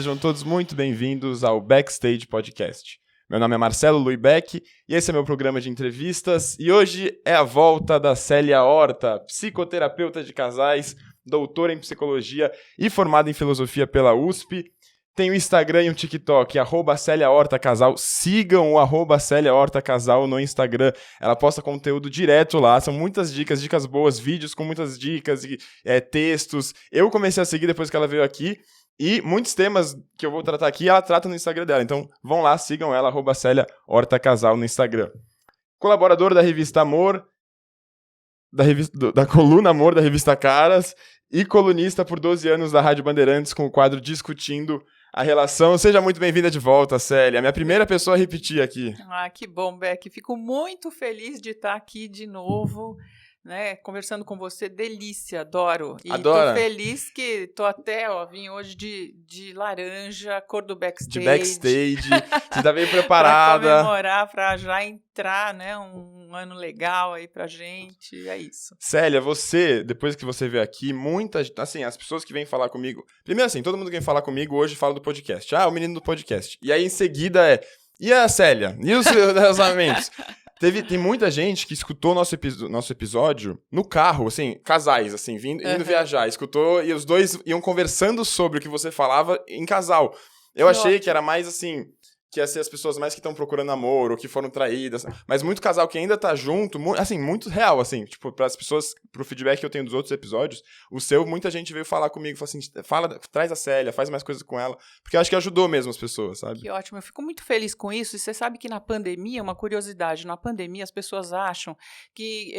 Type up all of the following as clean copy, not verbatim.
sejam todos muito bem-vindos ao Backstage Podcast. Meu nome é Marcelo Luibeck e esse é meu programa de entrevistas e hoje é a volta da Célia Horta, psicoterapeuta de casais, doutora em psicologia e formada em filosofia pela USP. Tem o Instagram e um TikTok, @CéliaHortaCasal. Sigam o @CéliaHortaCasal no Instagram. Ela posta conteúdo direto lá, são muitas dicas boas, vídeos com muitas dicas e textos. Eu comecei a seguir depois que ela veio aqui e muitos temas que eu vou tratar aqui, ela trata no Instagram dela. Então vão lá, sigam ela, @CéliaHortaCasal no Instagram. Colaborador da revista Amor, da coluna Amor da revista Caras e colunista por 12 anos da Rádio Bandeirantes com o quadro Discutindo a Relação. Seja muito bem-vinda de volta, Célia. Minha primeira pessoa a repetir aqui. Ah, que bom, Beck. Fico muito feliz de estar aqui de novo, né, conversando com você. Delícia, adoro. E Adora? tô feliz que tô até, vim hoje de laranja, cor do Backstage. De Backstage. Você tá bem preparada. Pra comemorar, pra já entrar, né, um ano legal aí pra gente. É isso. Célia, você, depois que você veio aqui, assim, as pessoas que vêm falar comigo... Primeiro assim, todo mundo que vem falar comigo hoje fala do podcast. Ah, o menino do podcast. E aí, em seguida, e a Célia? E os relacionamentos? Tem muita gente que escutou nosso episódio no carro, assim, casais, assim, indo viajar. Escutou e os dois iam conversando sobre o que você falava em casal. Eu achei que era mais, assim, que ia ser as pessoas mais que estão procurando amor ou que foram traídas. Mas muito casal que ainda tá junto, assim, muito real, assim. Tipo, para as pessoas, pro feedback que eu tenho dos outros episódios, o seu, muita gente veio falar comigo, falou assim, traz a Célia, faz mais coisas com ela. Porque eu acho que ajudou mesmo as pessoas, sabe? Que ótimo, eu fico muito feliz com isso. E você sabe que na pandemia, uma curiosidade, na pandemia as pessoas acham que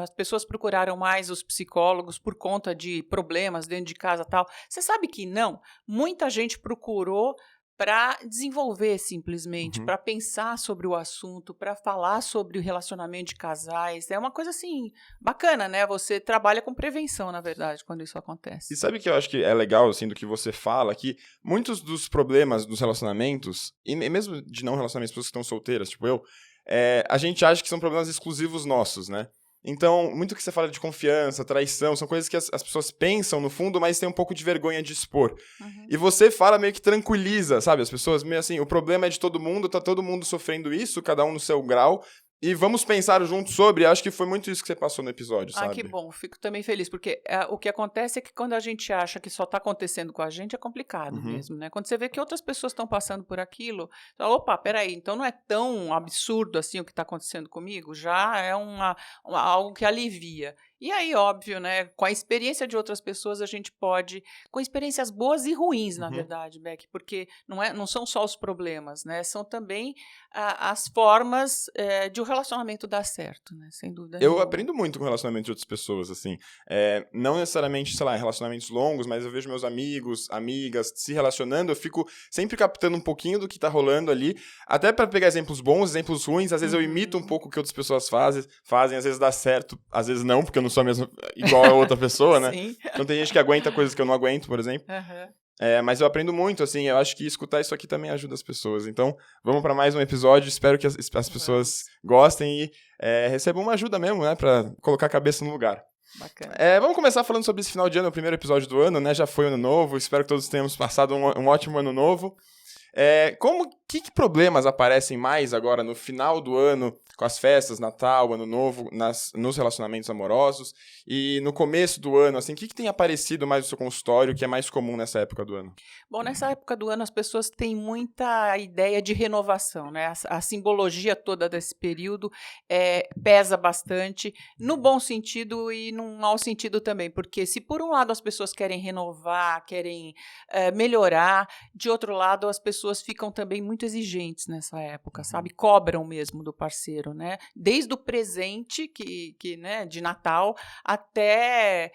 as pessoas procuraram mais os psicólogos por conta de problemas dentro de casa e tal. Você sabe que não? Muita gente procurou para desenvolver simplesmente, para pensar sobre o assunto, para falar sobre o relacionamento de casais. É uma coisa assim, bacana, né? Você trabalha com prevenção, na verdade, quando isso acontece. E sabe que eu acho que é legal, assim, do que você fala, que muitos dos problemas dos relacionamentos, e mesmo de não relacionamentos, pessoas que estão solteiras, tipo eu, a gente acha que são problemas exclusivos nossos, né? Então, muito que você fala de confiança, traição, são coisas que as pessoas pensam no fundo, mas tem um pouco de vergonha de expor. E você fala meio que tranquiliza, sabe? As pessoas meio assim, o problema é de todo mundo, tá todo mundo sofrendo isso, cada um no seu grau, e vamos pensar juntos sobre. Acho que foi muito isso que você passou no episódio, sabe? Ah, que bom. Fico também feliz, porque o que acontece é que quando a gente acha que só está acontecendo com a gente, é complicado mesmo, né? Quando você vê que outras pessoas estão passando por aquilo, você fala, opa, peraí, então não é tão absurdo assim o que está acontecendo comigo? Já é algo que alivia. E aí, óbvio, né, com a experiência de outras pessoas, a gente pode, com experiências boas e ruins, na verdade, Beck, porque não são só os problemas, né, são também as formas de o relacionamento dar certo, né, sem dúvida nenhuma. Eu aprendo muito com o relacionamento de outras pessoas, assim, não necessariamente, sei lá, relacionamentos longos, mas eu vejo meus amigos, amigas se relacionando, eu fico sempre captando um pouquinho do que tá rolando ali, até para pegar exemplos bons, exemplos ruins, às vezes eu imito um pouco o que outras pessoas fazem, às vezes dá certo, às vezes não, porque eu não sou mesmo igual a outra pessoa, né? Sim. Então tem gente que aguenta coisas que eu não aguento, por exemplo. Mas eu aprendo muito, assim, eu acho que escutar isso aqui também ajuda as pessoas. Então, vamos para mais um episódio, espero que as pessoas gostem e recebam uma ajuda mesmo, né? Pra colocar a cabeça no lugar. Bacana. Vamos começar falando sobre esse final de ano, o primeiro episódio do ano, né? Já foi ano novo, espero que todos tenhamos passado um ótimo ano novo. Que problemas aparecem mais agora no final do ano, com as festas, Natal, Ano Novo, nos relacionamentos amorosos? E no começo do ano, assim, o que tem aparecido mais no seu consultório, que é mais comum nessa época do ano? Bom, nessa época do ano as pessoas têm muita ideia de renovação, né? A simbologia toda desse período pesa bastante, no bom sentido e no mau sentido também, porque se por um lado as pessoas querem renovar, querem melhorar, de outro lado as pessoas ficam também muito exigentes nessa época, sabe? Cobram mesmo do parceiro, né? Desde o presente né, de Natal até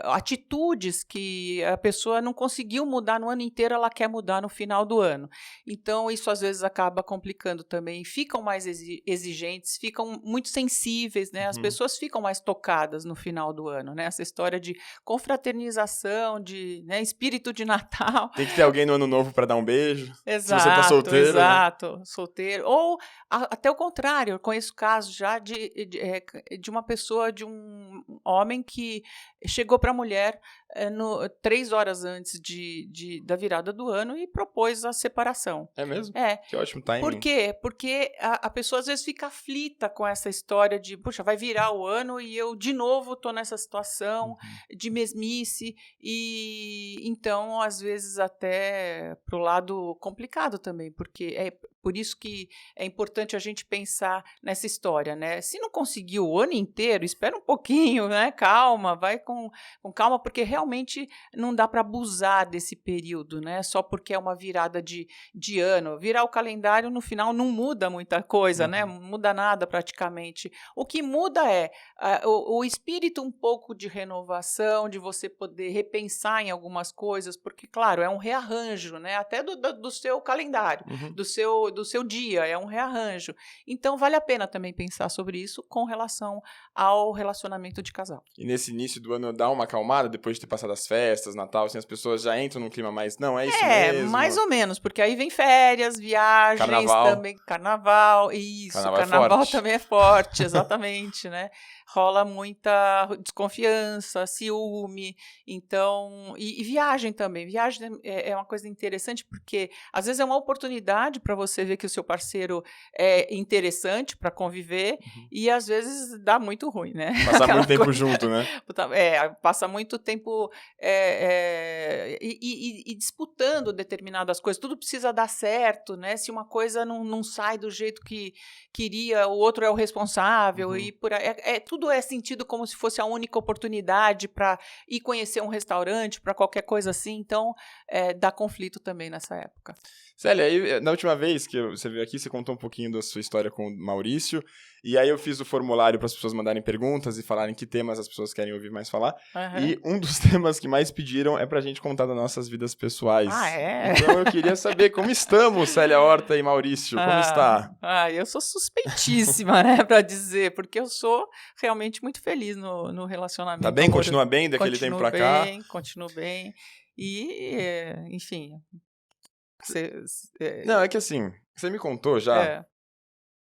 atitudes que a pessoa não conseguiu mudar no ano inteiro, ela quer mudar no final do ano. Então, isso às vezes acaba complicando também. Ficam mais exigentes, ficam muito sensíveis, né? As pessoas ficam mais tocadas no final do ano, né? Essa história de confraternização, de espírito de Natal. Tem que ter alguém no ano novo para dar um beijo. beijo. Exato, se você tá solteiro. Exato, solteiro. Ou até o contrário, eu conheço casos já de uma pessoa, de um homem que chegou para a mulher 3 horas antes da virada do ano e propôs a separação. É mesmo? É. Que ótimo timing. Por quê? Porque a pessoa às vezes fica aflita com essa história de, puxa, vai virar o ano e eu de novo estou nessa situação de mesmice, e então às vezes até pro lado complicado também, porque é por isso que é importante a gente pensar nessa história, né? Se não conseguiu o ano inteiro, espera um pouquinho, né? Calma, vai com calma, porque realmente não dá para abusar desse período, né? Só porque é uma virada de ano. Virar o calendário, no final, não muda muita coisa, né? Não muda nada praticamente. O que muda é o espírito um pouco de renovação, de você poder repensar em algumas coisas, porque, claro, é um rearranjo, né? Até do seu calendário, do seu dia, é um rearranjo. Então, vale a pena também pensar sobre isso com relação ao relacionamento de casal. E nesse início do ano dá uma acalmada, depois de ter passado as festas, Natal, assim, as pessoas já entram num clima mais, não, é isso mesmo? Mais ou menos, porque aí vem férias, viagens, também, carnaval, isso, carnaval também é forte, exatamente, né? Rola muita desconfiança, ciúme, então, e viagem também. Viagem é uma coisa interessante, porque às vezes é uma oportunidade para você ver que o seu parceiro é interessante para conviver, e às vezes dá muito ruim, né? Passar muito tempo junto, né? Passa muito tempo e disputando determinadas coisas. Tudo precisa dar certo, né? Se uma coisa não sai do jeito que queria, o outro é o responsável, e por aí. Tudo é sentido como se fosse a única oportunidade para ir conhecer um restaurante, para qualquer coisa assim. Então, dá conflito também nessa época. Célia, aí, na última vez que você veio aqui, você contou um pouquinho da sua história com o Maurício, e aí eu fiz o formulário para as pessoas mandarem perguntas e falarem que temas as pessoas querem ouvir mais falar, e um dos temas que mais pediram é pra gente contar das nossas vidas pessoais. Então eu queria saber como estamos, Célia Horta e Maurício, como está? Eu sou suspeitíssima, né, pra dizer, porque eu sou realmente muito feliz no relacionamento. Tá bem? Continua bem daquele tempo pra cá? Continuo bem, e, enfim... Não, é que assim, você me contou já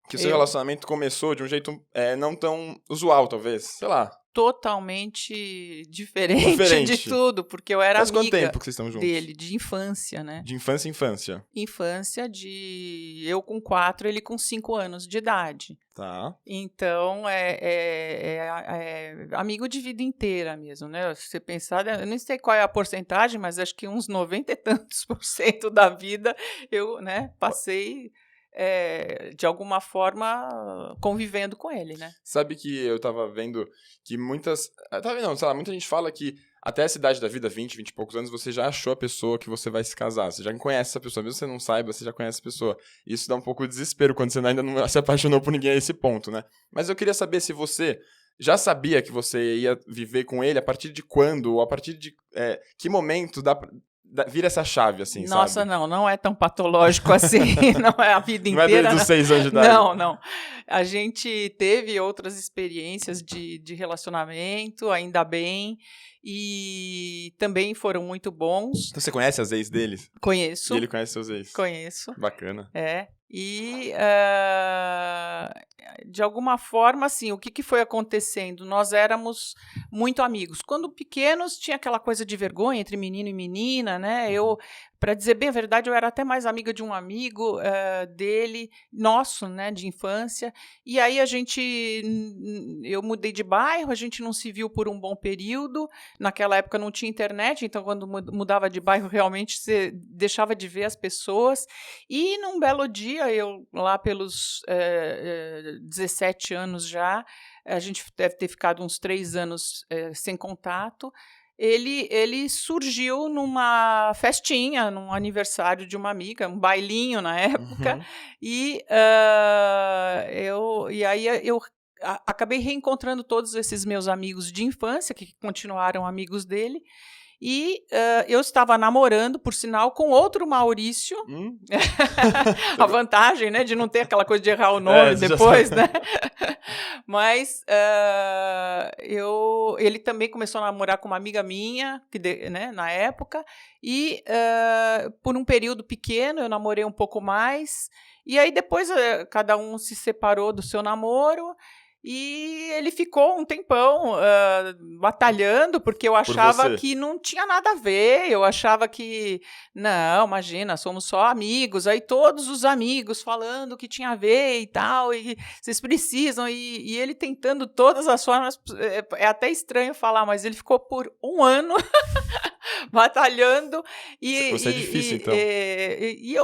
que o seu relacionamento começou de um jeito não tão usual, talvez, sei lá. Totalmente diferente de tudo, porque eu era amiga quanto tempo que vocês estão juntos? Dele, de infância, né? De infância em infância? Infância eu com 4, ele com 5 anos de idade. Tá. Então, amigo de vida inteira mesmo, né? Se você pensar, eu nem sei qual é a porcentagem, mas acho que uns 90 e tantos % da vida eu, né, passei... de alguma forma, convivendo com ele, né? Sabe que eu tava vendo que muita gente fala que até essa idade da vida, 20 e poucos anos, você já achou a pessoa que você vai se casar. Você já conhece essa pessoa. Mesmo que você não saiba, você já conhece a pessoa. Isso dá um pouco de desespero quando você ainda não se apaixonou por ninguém a esse ponto, né? Mas eu queria saber se você já sabia que você ia viver com ele a partir de quando, ou a partir de que momento vira essa chave, assim, Nossa, sabe? não é tão patológico assim, não é a vida inteira. Não é desde os 6 anos de idade. Não. A gente teve outras experiências de relacionamento, ainda bem, e também foram muito bons. Então você conhece as ex deles? Conheço. E ele conhece seus ex? Conheço. Bacana. E, de alguma forma, assim, o que foi acontecendo? Nós éramos muito amigos. Quando pequenos, tinha aquela coisa de vergonha entre menino e menina, né? Para dizer bem a verdade, eu era até mais amiga de um amigo dele, nosso, né, de infância. E aí eu mudei de bairro, a gente não se viu por um bom período. Naquela época não tinha internet, então quando mudava de bairro, realmente você deixava de ver as pessoas. E num belo dia, eu lá pelos 17 anos já, a gente deve ter ficado uns 3 anos sem contato. Ele surgiu numa festinha, num aniversário de uma amiga, um bailinho na época, e aí eu acabei reencontrando todos esses meus amigos de infância, que continuaram amigos dele, E eu estava namorando, por sinal, com outro Maurício. A vantagem, né, de não ter aquela coisa de errar o nome depois, né? Mas ele também começou a namorar com uma amiga minha, né, na época, e por um período pequeno eu namorei um pouco mais, e aí depois cada um se separou do seu namoro. E ele ficou um tempão batalhando, porque eu achava que não tinha nada a ver, eu achava que, não, imagina, somos só amigos, aí todos os amigos falando que tinha a ver e tal, e vocês precisam, e ele tentando todas as formas, é até estranho falar, mas ele ficou por 1 ano batalhando. Você é difícil, então. E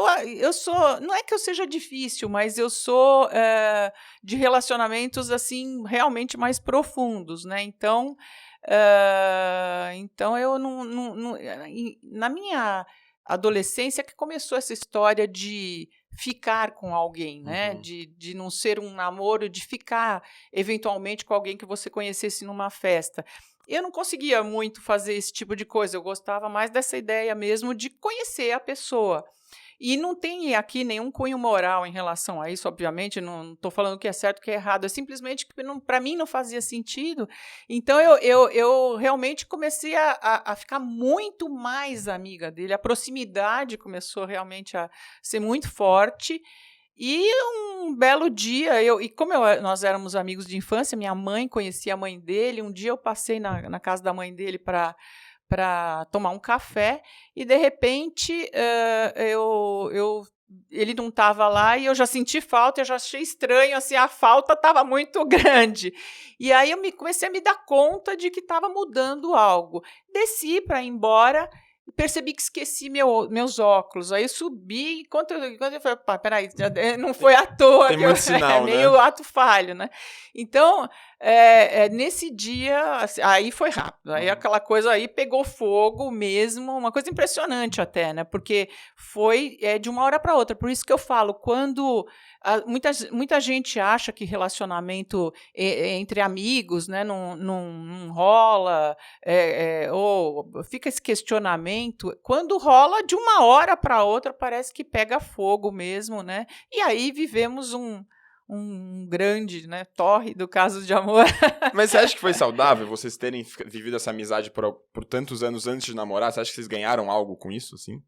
eu sou, não é que eu seja difícil, mas eu sou de relacionamentos assim realmente mais profundos, né? Então eu não na minha adolescência que começou essa história de ficar com alguém, né? De não ser um namoro, de ficar eventualmente com alguém que você conhecesse numa festa. Eu não conseguia muito fazer esse tipo de coisa, eu gostava mais dessa ideia mesmo de conhecer a pessoa. E não tem aqui nenhum cunho moral em relação a isso, obviamente, não estou falando que é certo ou que é errado, é simplesmente que para mim não fazia sentido. Então eu realmente comecei a ficar muito mais amiga dele, a proximidade começou realmente a ser muito forte. E um belo dia, nós éramos amigos de infância, minha mãe conhecia a mãe dele, um dia eu passei na casa da mãe dele para tomar um café, e de repente ele não estava lá e eu já senti falta, eu já achei estranho, assim, a falta estava muito grande. E aí eu comecei a me dar conta de que estava mudando algo. Desci para ir embora, percebi que esqueci meus óculos. Aí eu subi, enquanto eu falei, peraí, não foi à toa. Tem muito sinal, meio né? ato falho, né? Então, nesse dia, assim, aí foi rápido. Aí aquela coisa aí pegou fogo mesmo, uma coisa impressionante até, né? Porque foi de uma hora para outra. Por isso que eu falo, quando muita gente acha que relacionamento entre amigos, né, não rola, ou fica esse questionamento. Quando rola, de uma hora para outra, parece que pega fogo mesmo, né? E aí vivemos um grande, né, torre do caso de amor. Mas você acha que foi saudável vocês terem vivido essa amizade por tantos anos antes de namorar? Você acha que vocês ganharam algo com isso, assim?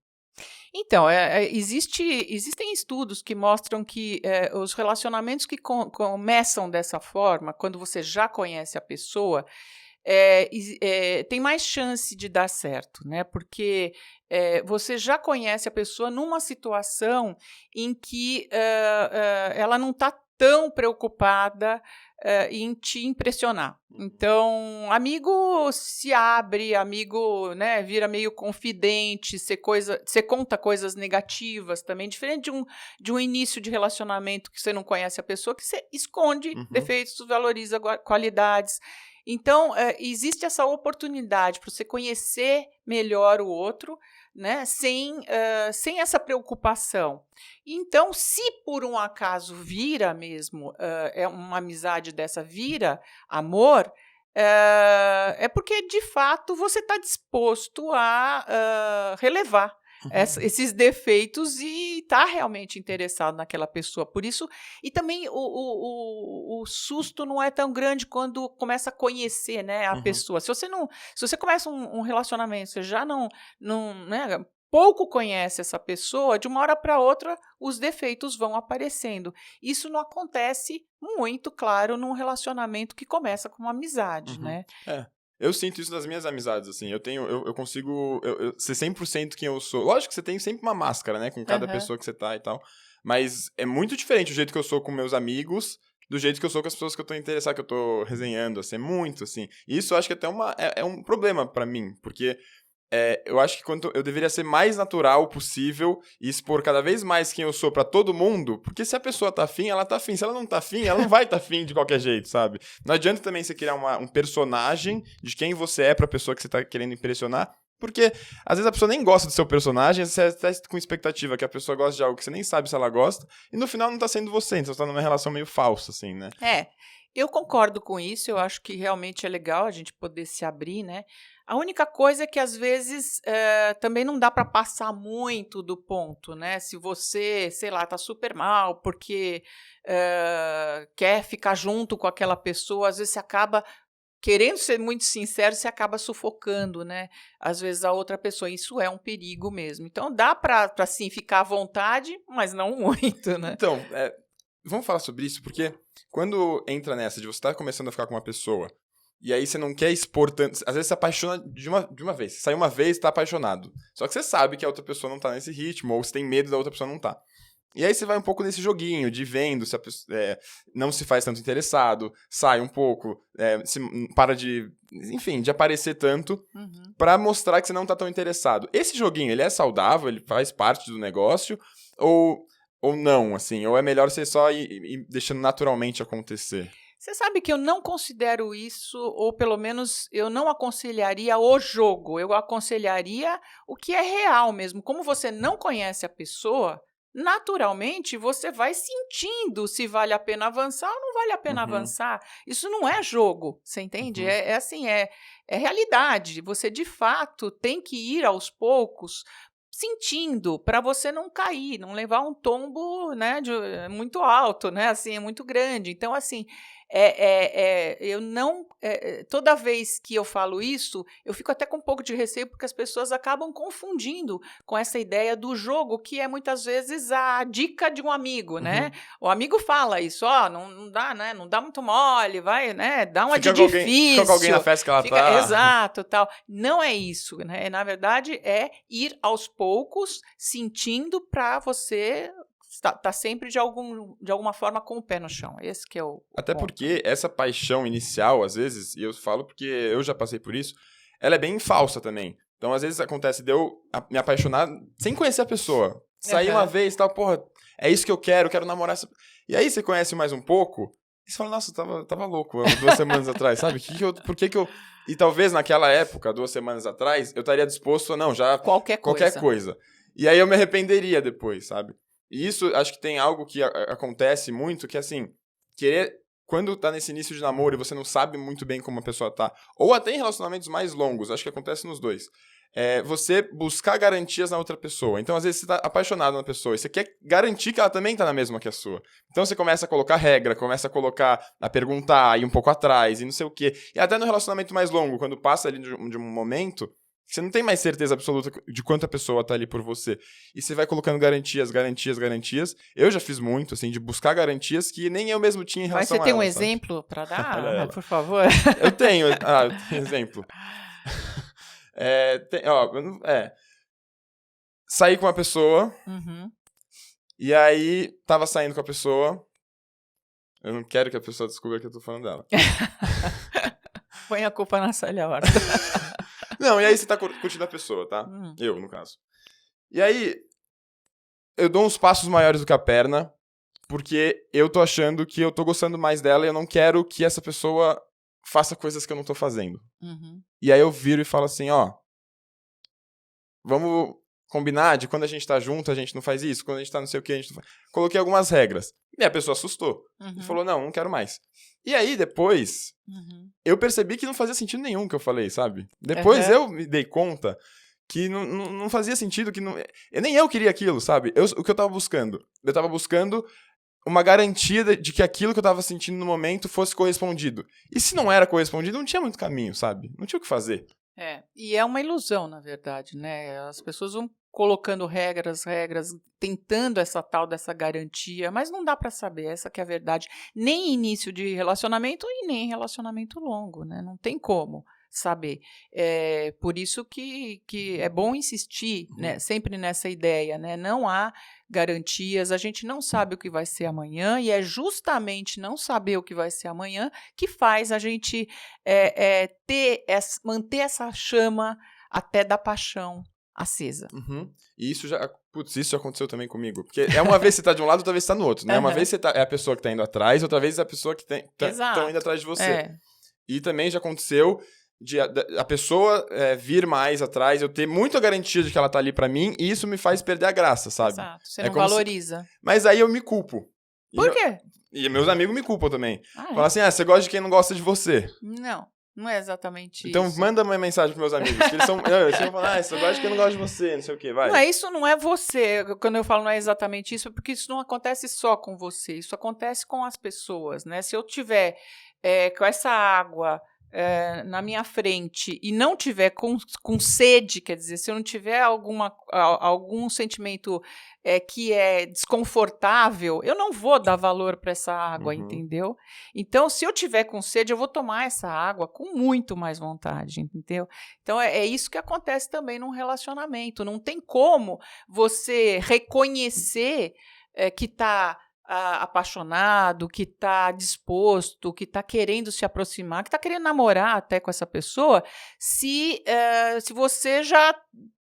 Então, existem estudos que mostram que os relacionamentos que começam dessa forma, quando você já conhece a pessoa, tem mais chance de dar certo, né? Porque você já conhece a pessoa numa situação em que ela não está tão preocupada em te impressionar. Então, amigo se abre, amigo, né, vira meio confidente, você conta coisas negativas também, diferente de um início de relacionamento que você não conhece a pessoa, que você esconde defeitos, valoriza qualidades. Então, existe essa oportunidade para você conhecer melhor o outro, né, sem essa preocupação. Então, se por um acaso vira mesmo, uma amizade dessa vira amor, é porque, de fato, você está disposto a relevar esses defeitos e está realmente interessado naquela pessoa. Por isso, e também o susto não é tão grande quando começa a conhecer, né, a pessoa. Se você começa um relacionamento, você já não né, pouco conhece essa pessoa, de uma hora para outra os defeitos vão aparecendo. Isso não acontece muito, claro, num relacionamento que começa com uma amizade, né? Eu sinto isso nas minhas amizades, assim, eu consigo ser 100% quem eu sou. Lógico que você tem sempre uma máscara, né, com cada pessoa que você tá e tal, mas é muito diferente o jeito que eu sou com meus amigos do jeito que eu sou com as pessoas que eu tô interessado, que eu tô resenhando, assim, é muito, assim. E isso eu acho que até é um problema pra mim, porque eu acho que eu deveria ser mais natural possível e expor cada vez mais quem eu sou pra todo mundo, porque se a pessoa tá afim, ela tá afim. Se ela não tá afim, ela não vai tá afim de qualquer jeito, sabe? Não adianta também você criar um personagem de quem você é pra pessoa que você tá querendo impressionar, porque às vezes a pessoa nem gosta do seu personagem, você tá com expectativa que a pessoa gosta de algo que você nem sabe se ela gosta, e no final não tá sendo você, então você tá numa relação meio falsa, assim, né? Eu concordo com isso, eu acho que realmente é legal a gente poder se abrir, né? A única coisa é que, às vezes, também não dá para passar muito do ponto, né? Se você, sei lá, tá super mal porque quer ficar junto com aquela pessoa, às vezes você acaba, querendo ser muito sincero, você acaba sufocando, né? Às vezes a outra pessoa. Isso é um perigo mesmo. Então, dá para sim, ficar à vontade, mas não muito, né? Então, vamos falar sobre isso, porque quando entra nessa de você estar começando a ficar com uma pessoa, e aí você não quer expor tanto. Às vezes você apaixona de uma vez. Você sai uma vez e tá apaixonado. Só que você sabe que a outra pessoa não tá nesse ritmo, ou você tem medo da outra pessoa não tá. E aí você vai um pouco nesse joguinho de vendo se a pessoa não se faz tanto interessado, sai um pouco, para de, enfim, de aparecer tanto, pra mostrar que você não tá tão interessado. Esse joguinho, ele é saudável, ele faz parte do negócio, ou não, assim? Ou é melhor você só ir deixando naturalmente acontecer? Você sabe que eu não considero isso, ou pelo menos eu não aconselharia o jogo, eu aconselharia o que é real mesmo. Como você não conhece a pessoa, naturalmente você vai sentindo se vale a pena avançar ou não vale a pena avançar. Isso não é jogo, você entende? É assim, é realidade. Você, de fato, tem que ir aos poucos sentindo, para você não cair, não levar um tombo, né, muito alto, né, assim, é muito grande. Então, assim, eu não, toda vez que eu falo isso, eu fico até com um pouco de receio, porque as pessoas acabam confundindo com essa ideia do jogo, que é muitas vezes a dica de um amigo, né? O amigo fala isso, não dá, né? Não dá muito mole, vai, né? Dá uma de difícil. Fica com alguém na festa que ela tá. Exato, tal. Não é isso, né? Na verdade, é ir aos poucos, sentindo, para você tá sempre de alguma forma com o pé no chão. Esse que é o Até ponto. porque essa paixão inicial, às vezes, e eu falo porque eu já passei por isso, ela é bem falsa também. Então, às vezes, acontece de eu me apaixonar sem conhecer a pessoa. Sair uma vez e tal, porra, é isso que eu quero namorar essa... E aí você conhece mais um pouco, e você fala, nossa, eu tava louco 2 semanas atrás, sabe? Por que eu... E talvez naquela época, 2 semanas atrás, eu estaria disposto a, não, já... Qualquer coisa. E aí eu me arrependeria depois, sabe? E isso, acho que tem algo que acontece muito, que assim, quando tá nesse início de namoro e você não sabe muito bem como a pessoa tá, ou até em relacionamentos mais longos, acho que acontece nos dois, você buscar garantias na outra pessoa. Então, às vezes, você tá apaixonado na pessoa e você quer garantir que ela também tá na mesma que a sua. Então, você começa a colocar regra, começa a perguntar, ir um pouco atrás e não sei o quê. E até no relacionamento mais longo, quando passa ali de um momento... Você não tem mais certeza absoluta de quanto a pessoa tá ali por você. E você vai colocando garantias. Eu já fiz muito, assim, de buscar garantias que nem eu mesmo tinha em relação a ela. Mas você tem um exemplo para dar, por favor? Eu tenho exemplo. Saí com uma pessoa, e aí tava saindo com a pessoa. Eu não quero que a pessoa descubra que eu tô falando dela. Põe a culpa na Célia Horta. Não, e aí você tá curtindo a pessoa, tá? Eu, no caso. E aí, eu dou uns passos maiores do que a perna, porque eu tô achando que eu tô gostando mais dela e eu não quero que essa pessoa faça coisas que eu não tô fazendo. E aí eu viro e falo assim, vamos combinar de quando a gente tá junto, a gente não faz isso, quando a gente tá não sei o que, a gente não faz... Coloquei algumas regras. E a pessoa assustou. E falou, não quero mais. E aí, depois, eu percebi que não fazia sentido nenhum que eu falei, sabe? Depois eu me dei conta que não fazia sentido, que não... Nem eu queria aquilo, sabe? O que eu tava buscando? Eu tava buscando uma garantia de que aquilo que eu tava sentindo no momento fosse correspondido. E se não era correspondido, não tinha muito caminho, sabe? Não tinha o que fazer. E é uma ilusão, na verdade, né? As pessoas vão colocando regras, tentando essa tal dessa garantia, mas não dá para saber, essa que é a verdade. Nem início de relacionamento e nem relacionamento longo, né? Não tem como saber. Por isso que é bom insistir, né, sempre nessa ideia, né? Não há garantias, a gente não sabe o que vai ser amanhã, e é justamente não saber o que vai ser amanhã que faz a gente manter essa chama até da paixão acesa. E isso já aconteceu também comigo. Porque uma vez você tá de um lado, outra vez você tá no outro, né? Uma vez é a pessoa que tá indo atrás, outra vez é a pessoa que tá indo atrás de você. E também já aconteceu de a pessoa vir mais atrás, eu ter muita garantia de que ela tá ali pra mim, e isso me faz perder a graça, sabe? Exato, você não valoriza. Mas aí eu me culpo. Por quê? E meus amigos me culpam também. Ah, Falam assim, você gosta de quem não gosta de você. Não é exatamente Então isso. manda uma mensagem pros meus amigos. Que eles são... Eles vão falar, você gosta de quem não gosta de você, não sei o quê, vai. Não é isso, não é você. Quando eu falo não é exatamente isso, é porque isso não acontece só com você. Isso acontece com as pessoas, né? Se eu tiver com essa água na minha frente e não tiver com sede, quer dizer, se eu não tiver algum sentimento que é desconfortável, eu não vou dar valor para essa água, entendeu? Então, se eu tiver com sede, eu vou tomar essa água com muito mais vontade, entendeu? Então, é isso que acontece também num relacionamento. Não tem como você reconhecer que está apaixonado, que está disposto, que está querendo se aproximar, que está querendo namorar até com essa pessoa, se você já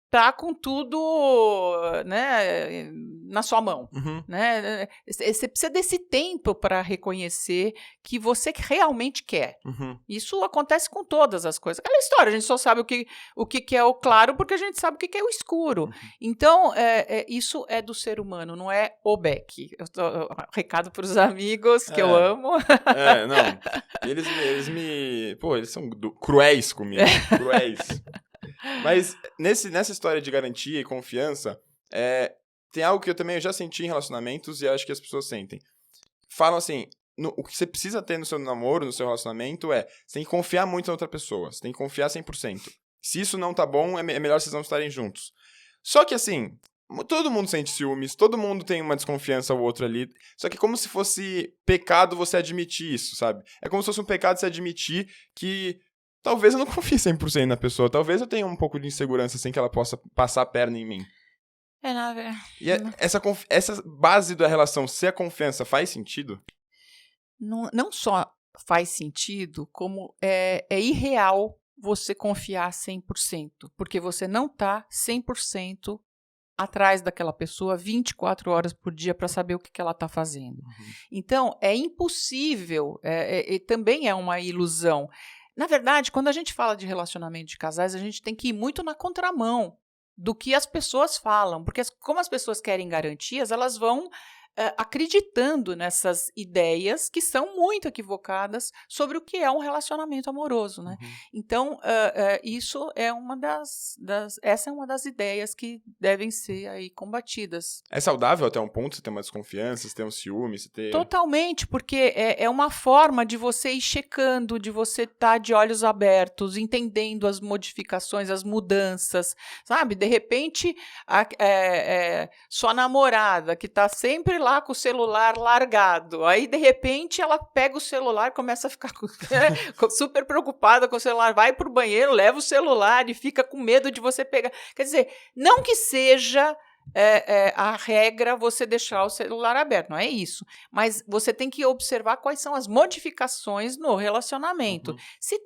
está com tudo, né, na sua mão. Né? Você precisa desse tempo para reconhecer que você realmente quer. Isso acontece com todas as coisas. Aquela história, a gente só sabe o que é o claro porque a gente sabe o que é o escuro. Então, isso é do ser humano, não é o Beck. Recado para os amigos que eu amo. Não. Eles são cruéis comigo. Cruéis. Mas nessa história de garantia e confiança, tem algo que eu também já senti em relacionamentos e acho que as pessoas sentem. Falam assim, o que você precisa ter no seu namoro, no seu relacionamento você tem que confiar muito na outra pessoa, você tem que confiar 100%. Se isso não tá bom, é melhor vocês não estarem juntos. Só que assim, todo mundo sente ciúmes, todo mundo tem uma desconfiança ao outro ali, só que é como se fosse pecado você admitir isso, sabe? É como se fosse um pecado você admitir que talvez eu não confie 100% na pessoa. Talvez eu tenha um pouco de insegurança sem que ela possa passar a perna em mim. E essa base da relação ser a confiança faz sentido? Não só faz sentido, como é irreal você confiar 100%. Porque você não está 100% atrás daquela pessoa 24 horas por dia para saber o que ela está fazendo. Então, é impossível. Também é uma ilusão. Na verdade, quando a gente fala de relacionamento de casais, a gente tem que ir muito na contramão do que as pessoas falam, porque como as pessoas querem garantias, elas vão acreditando nessas ideias que são muito equivocadas sobre o que é um relacionamento amoroso, né? Então, isso é essa é uma das ideias que devem ser aí combatidas. É saudável até um ponto você ter uma desconfiança, você ter um ciúme, você ter... Totalmente, porque é uma forma de você ir checando, de você estar de olhos abertos, entendendo as modificações, as mudanças, sabe? De repente, sua namorada, que está sempre lá com o celular largado, aí de repente ela pega o celular e começa a ficar super preocupada com o celular, vai pro banheiro, leva o celular e fica com medo de você pegar. Quer dizer, não que seja a regra você deixar o celular aberto, não é isso, mas você tem que observar quais são as modificações no relacionamento. Se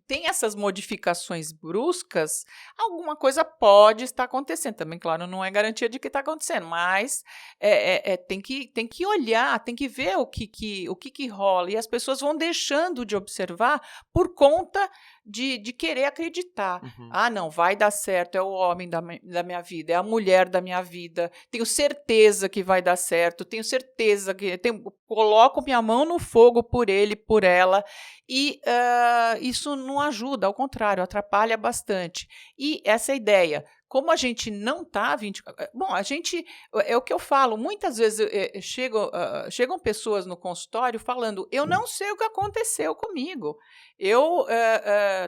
tem essas modificações bruscas, alguma coisa pode estar acontecendo, também claro, não é garantia de que está acontecendo, mas tem que olhar, tem que ver o que rola, e as pessoas vão deixando de observar por conta de querer acreditar. Não, vai dar certo, é o homem da minha vida, é a mulher da minha vida, tenho certeza que vai dar certo, tenho certeza que... Coloco minha mão no fogo por ele, por ela, e isso não ajuda, ao contrário, atrapalha bastante. E essa ideia... Como a gente não está... Bom, a gente... É o que eu falo. Muitas vezes chegam pessoas no consultório falando, eu não sei o que aconteceu comigo. Eu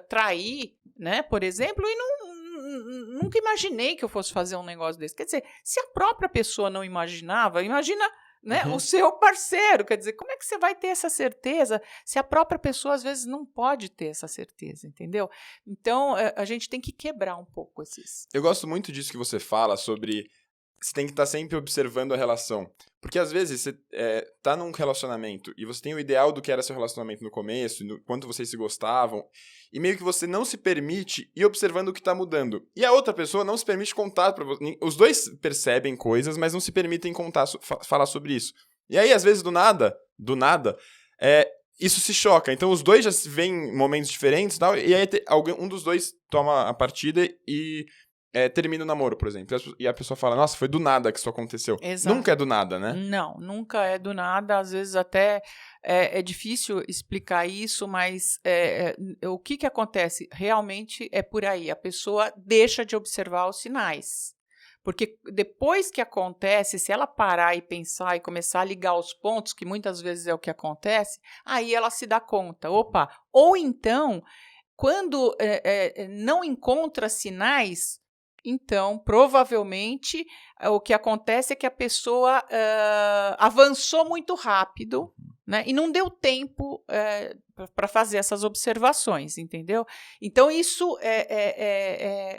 traí, né, por exemplo, e nunca imaginei que eu fosse fazer um negócio desse. Quer dizer, se a própria pessoa não imaginava, imagina... Né? O seu parceiro, quer dizer, como é que você vai ter essa certeza se a própria pessoa às vezes não pode ter essa certeza, entendeu? Então, a gente tem que quebrar um pouco esses... Eu gosto muito disso que você fala sobre... Você tem que estar sempre observando a relação. Porque às vezes você tá num relacionamento e você tem o ideal do que era seu relacionamento no começo, quanto vocês se gostavam, e meio que você não se permite ir observando o que tá mudando. E a outra pessoa não se permite contar pra você. Os dois percebem coisas, mas não se permitem falar sobre isso. E aí, às vezes, do nada, isso se choca. Então, os dois já se veem em momentos diferentes, tal, e aí um dos dois toma a partida e termina o namoro, por exemplo, e a pessoa fala, nossa, foi do nada que isso aconteceu. Exato. Nunca é do nada, né? Não, nunca é do nada. Às vezes até é difícil explicar isso, mas o que acontece? Realmente é por aí. A pessoa deixa de observar os sinais. Porque depois que acontece, se ela parar e pensar e começar a ligar os pontos, que muitas vezes é o que acontece, aí ela se dá conta. Opa! Ou então, quando não encontra sinais, então, provavelmente, o que acontece é que a pessoa avançou muito rápido, né, e não deu tempo para fazer essas observações, entendeu? Então, isso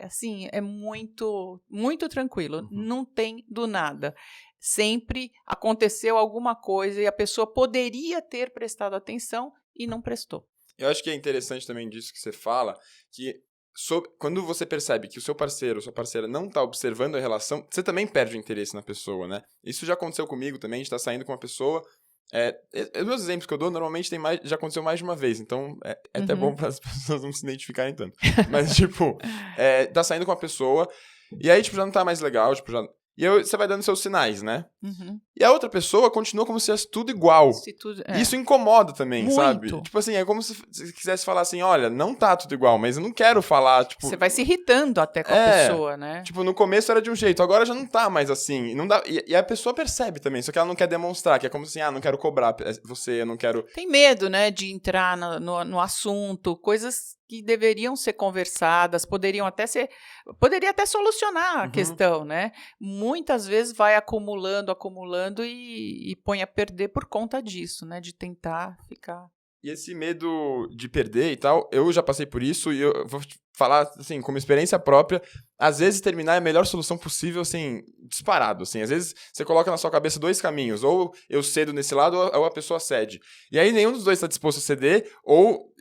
assim, é muito, muito tranquilo, não tem do nada. Sempre aconteceu alguma coisa e a pessoa poderia ter prestado atenção e não prestou. Eu acho que é interessante também disso que você fala, que quando você percebe que o seu parceiro ou sua parceira não está observando a relação, você também perde o interesse na pessoa, né? Isso já aconteceu comigo também, a gente tá saindo com uma pessoa. Os meus exemplos que eu dou, normalmente já aconteceu mais de uma vez, então é até bom para as pessoas não se identificarem tanto. Mas, tipo, tá saindo com uma pessoa, e aí, tipo, já não tá mais legal, tipo, já... E aí você vai dando seus sinais, né? E a outra pessoa continua como se fosse tudo igual. Isso incomoda também, muito. Sabe? Tipo assim, é como se você quisesse falar assim, olha, não tá tudo igual, mas eu não quero falar, tipo... Você vai se irritando até com a pessoa, né? Tipo, no começo era de um jeito, agora já não tá mais assim. Não dá, e a pessoa percebe também, só que ela não quer demonstrar, que é como assim, não quero cobrar você, eu não quero... Tem medo, né, de entrar no assunto, coisas que deveriam ser conversadas, poderia até solucionar a questão, né? Muitas vezes vai acumulando e põe a perder por conta disso, né? De tentar ficar... E esse medo de perder e tal, eu já passei por isso e eu vou falar, assim, como experiência própria, às vezes terminar é a melhor solução possível, assim, disparado, assim. Às vezes você coloca na sua cabeça dois caminhos, ou eu cedo nesse lado ou a pessoa cede. E aí nenhum dos dois está disposto a ceder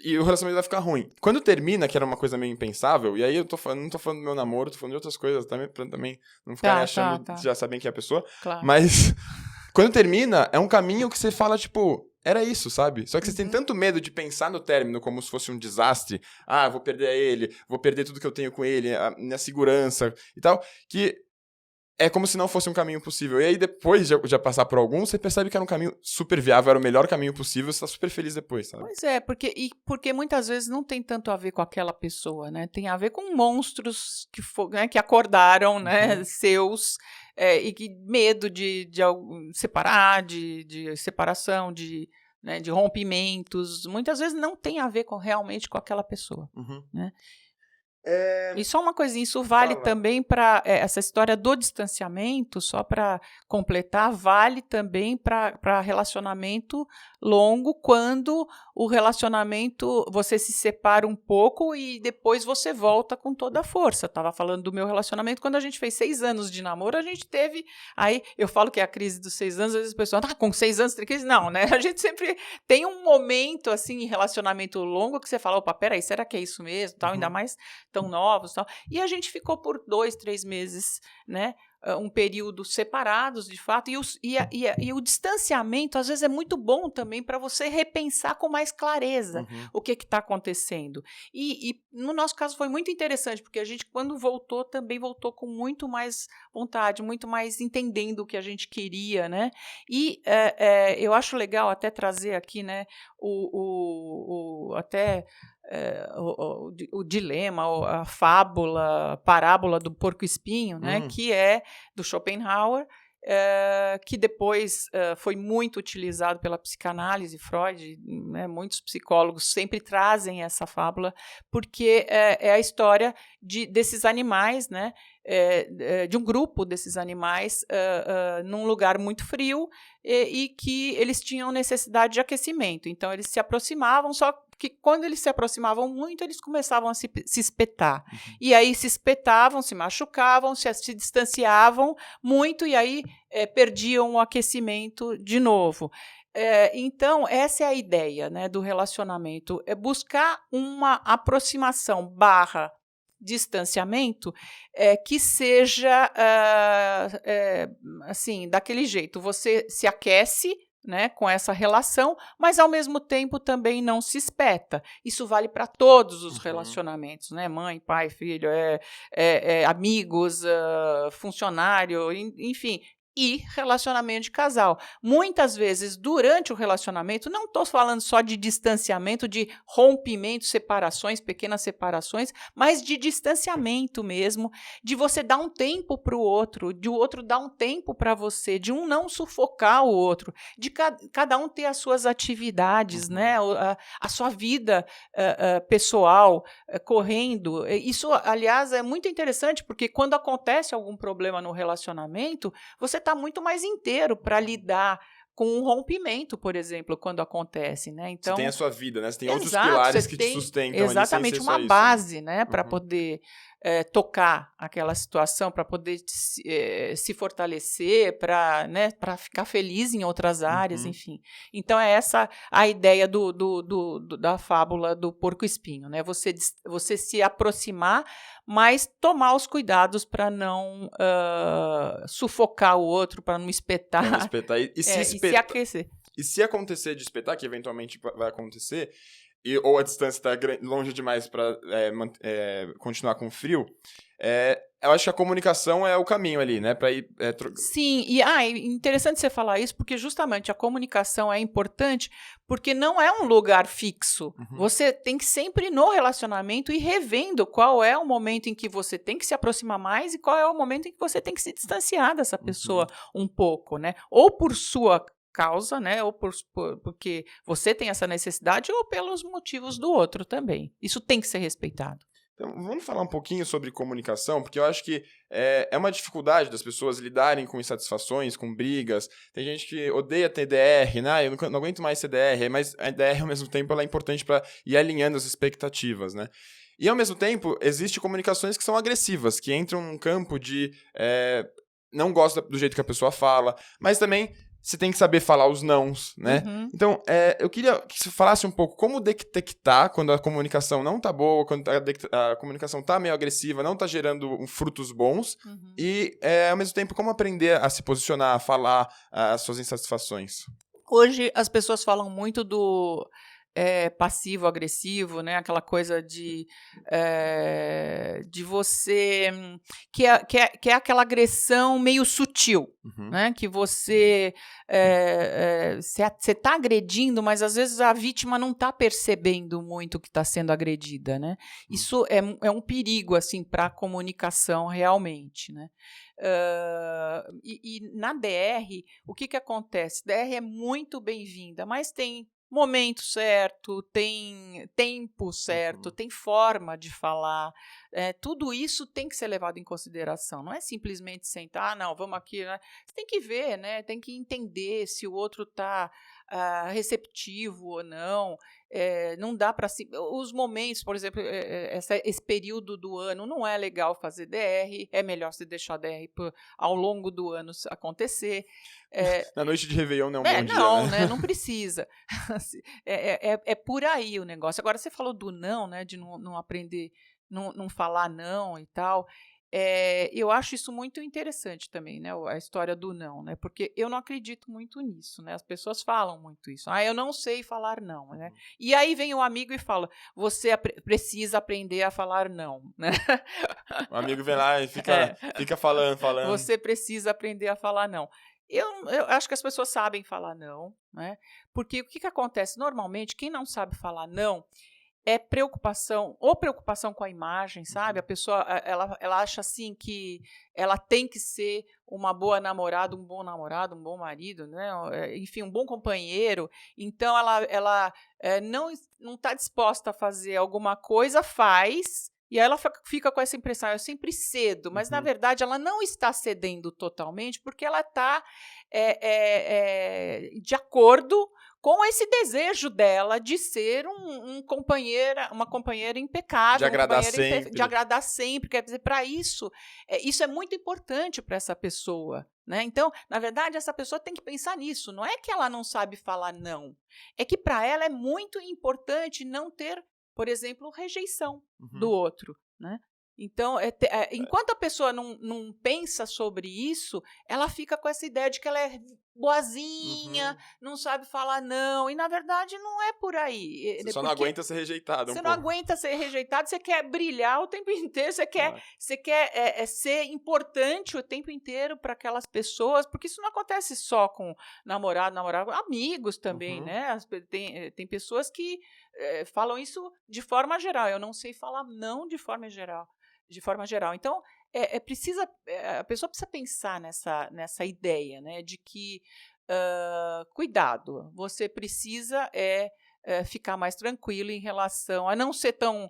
e o relacionamento vai ficar ruim. Quando termina, que era uma coisa meio impensável, e aí eu não tô falando do meu namoro, tô falando de outras coisas também, pra também não ficarem achando que já sabem quem é a pessoa. Claro. Mas quando termina, é um caminho que você fala, tipo... Era isso, sabe? Só que vocês têm tanto medo de pensar no término como se fosse um desastre. Vou perder ele, vou perder tudo que eu tenho com ele, a minha segurança e tal, que é como se não fosse um caminho possível. E aí, depois de já passar por algum, você percebe que era um caminho super viável, era o melhor caminho possível, você tá super feliz depois, sabe? Pois é, porque muitas vezes não tem tanto a ver com aquela pessoa, né? Tem a ver com monstros que acordaram, né? Seus, e que medo de separar, de separação, de rompimentos. Muitas vezes não tem a ver realmente com aquela pessoa, né? E só uma coisinha, isso vale também para essa história do distanciamento, só para completar, vale também para relacionamento longo, quando o relacionamento, você se separa um pouco e depois você volta com toda a força. Estava falando do meu relacionamento, quando a gente fez 6 anos de namoro, a gente teve, aí eu falo que é a crise dos 6 anos, às vezes as pessoas, com 6 anos tem crise? Não, né? A gente sempre tem um momento, assim, em relacionamento longo, que você fala, opa, peraí, será que é isso mesmo? Tal, ainda mais tão novos, tal. E a gente ficou por 2, 3 meses, né? Um período separados, de fato, e o distanciamento, às vezes, é muito bom também para você repensar com mais clareza o que está acontecendo. E no nosso caso foi muito interessante, porque a gente, quando voltou, também voltou com muito mais vontade, muito mais entendendo o que a gente queria, né? E eu acho legal até trazer aqui, né, o dilema, a fábula, a parábola do porco-espinho, né, que é do Schopenhauer, que depois foi muito utilizado pela psicanálise, Freud, né, muitos psicólogos sempre trazem essa fábula, porque é a história desses animais, né, de um grupo desses animais num lugar muito frio e que eles tinham necessidade de aquecimento. Então, eles se aproximavam, só que quando eles se aproximavam muito, eles começavam a se espetar. E aí se espetavam, se machucavam, se distanciavam muito e aí perdiam o aquecimento de novo. Então, essa é a ideia, né, do relacionamento, é buscar uma aproximação / distanciamento que seja assim, daquele jeito. Você se aquece, né, com essa relação, mas ao mesmo tempo também não se espeta. Isso vale para todos os relacionamentos, né? Mãe, pai, filho, amigos, funcionário, enfim. E relacionamento de casal. Muitas vezes, durante o relacionamento, não estou falando só de distanciamento, de rompimento, separações, pequenas separações, mas de distanciamento mesmo, de você dar um tempo para o outro, de o outro dar um tempo para você, de um não sufocar o outro, de cada um ter as suas atividades, né? A sua vida pessoal correndo. Isso, aliás, é muito interessante, porque quando acontece algum problema no relacionamento, você está muito mais inteiro para lidar com um rompimento, por exemplo, quando acontece, né? Então, você tem a sua vida, né? Você tem outros pilares que te sustentam. Exatamente, ali, sem ser uma só base, isso, né? Para poder tocar aquela situação, para poder se fortalecer, para, né, para ficar feliz em outras áreas, enfim. Então, é essa a ideia da fábula do porco-espinho, né? Você se aproximar, mas tomar os cuidados para não sufocar o outro, para não espetar. Pra não espetar. E se aquecer. E se acontecer de espetar, que eventualmente vai acontecer, ou a distância está longe demais para continuar com frio, eu acho que a comunicação é o caminho ali, né? Para ir. Sim, e é interessante você falar isso, porque justamente a comunicação é importante, porque não é um lugar fixo. Você tem que sempre, no relacionamento, ir revendo qual é o momento em que você tem que se aproximar mais e qual é o momento em que você tem que se distanciar dessa pessoa um pouco, né? Ou por sua causa, né? Ou porque você tem essa necessidade, ou pelos motivos do outro também. Isso tem que ser respeitado. Então, vamos falar um pouquinho sobre comunicação, porque eu acho que é uma dificuldade das pessoas lidarem com insatisfações, com brigas. Tem gente que odeia ter DR, né? Eu não aguento mais ser DR, mas a DR, ao mesmo tempo, ela é importante para ir alinhando as expectativas, né? E, ao mesmo tempo, existem comunicações que são agressivas, que entram num campo de não gosta do jeito que a pessoa fala, mas também você tem que saber falar os nãos, né? Então, eu queria que você falasse um pouco como detectar quando a comunicação não tá boa, quando a comunicação tá meio agressiva, não tá gerando frutos bons, e, ao mesmo tempo, como aprender a se posicionar, a falar as suas insatisfações. Hoje, as pessoas falam muito do passivo-agressivo, né? Aquela coisa de você... Que é aquela agressão meio sutil, né? Que você está agredindo, mas às vezes a vítima não está percebendo muito que está sendo agredida, né? Isso é um perigo, assim, para a comunicação realmente, né? E na DR, o que acontece? DR é muito bem-vinda, mas tem momento certo, tem tempo certo, tem forma de falar. Tudo isso tem que ser levado em consideração. Não é simplesmente sentar, não, vamos aqui. Né? Você tem que ver, né? Tem que entender se o outro está receptivo ou não. Não dá para... Os momentos, por exemplo, esse período do ano não é legal fazer DR, é melhor você deixar a DR ao longo do ano acontecer. Na noite de Réveillon não é um bom dia, né? Não precisa. É por aí o negócio. Agora, você falou do não, né? De não aprender, não falar não e tal. Eu acho isso muito interessante também, né? A história do não, né? Porque eu não acredito muito nisso, né? As pessoas falam muito isso. Eu não sei falar não, né? E aí vem o amigo e fala, você precisa aprender a falar não, né? O amigo vem lá e fica falando. Você precisa aprender a falar não. Eu acho que as pessoas sabem falar não, né? Porque o que acontece? Normalmente, quem não sabe falar não é preocupação com a imagem, sabe? A pessoa, ela acha assim que ela tem que ser uma boa namorada, um bom marido, né? Enfim, um bom companheiro. Então, ela não está disposta a fazer alguma coisa, faz... E aí ela fica com essa impressão, eu sempre cedo, mas na verdade ela não está cedendo totalmente, porque ela está de acordo com esse desejo dela de ser uma companheira impecável, de agradar sempre. De agradar sempre. Quer dizer, para isso é muito importante para essa pessoa. Né? Então, na verdade, essa pessoa tem que pensar nisso. Não é que ela não sabe falar não, é que para ela é muito importante não ter, por exemplo, rejeição do outro, né? Então, enquanto a pessoa não pensa sobre isso, ela fica com essa ideia de que ela é boazinha, não sabe falar não, e na verdade não é por aí. Você só não aguenta ser rejeitado Você não aguenta ser rejeitado, você quer brilhar o tempo inteiro, você quer ser importante o tempo inteiro para aquelas pessoas, porque isso não acontece só com namorado, amigos também, né? Tem pessoas que falam isso de forma geral. Eu não sei falar não de forma geral. Então, a pessoa precisa pensar nessa ideia, né, de que, cuidado, você precisa ficar mais tranquilo em relação a não ser tão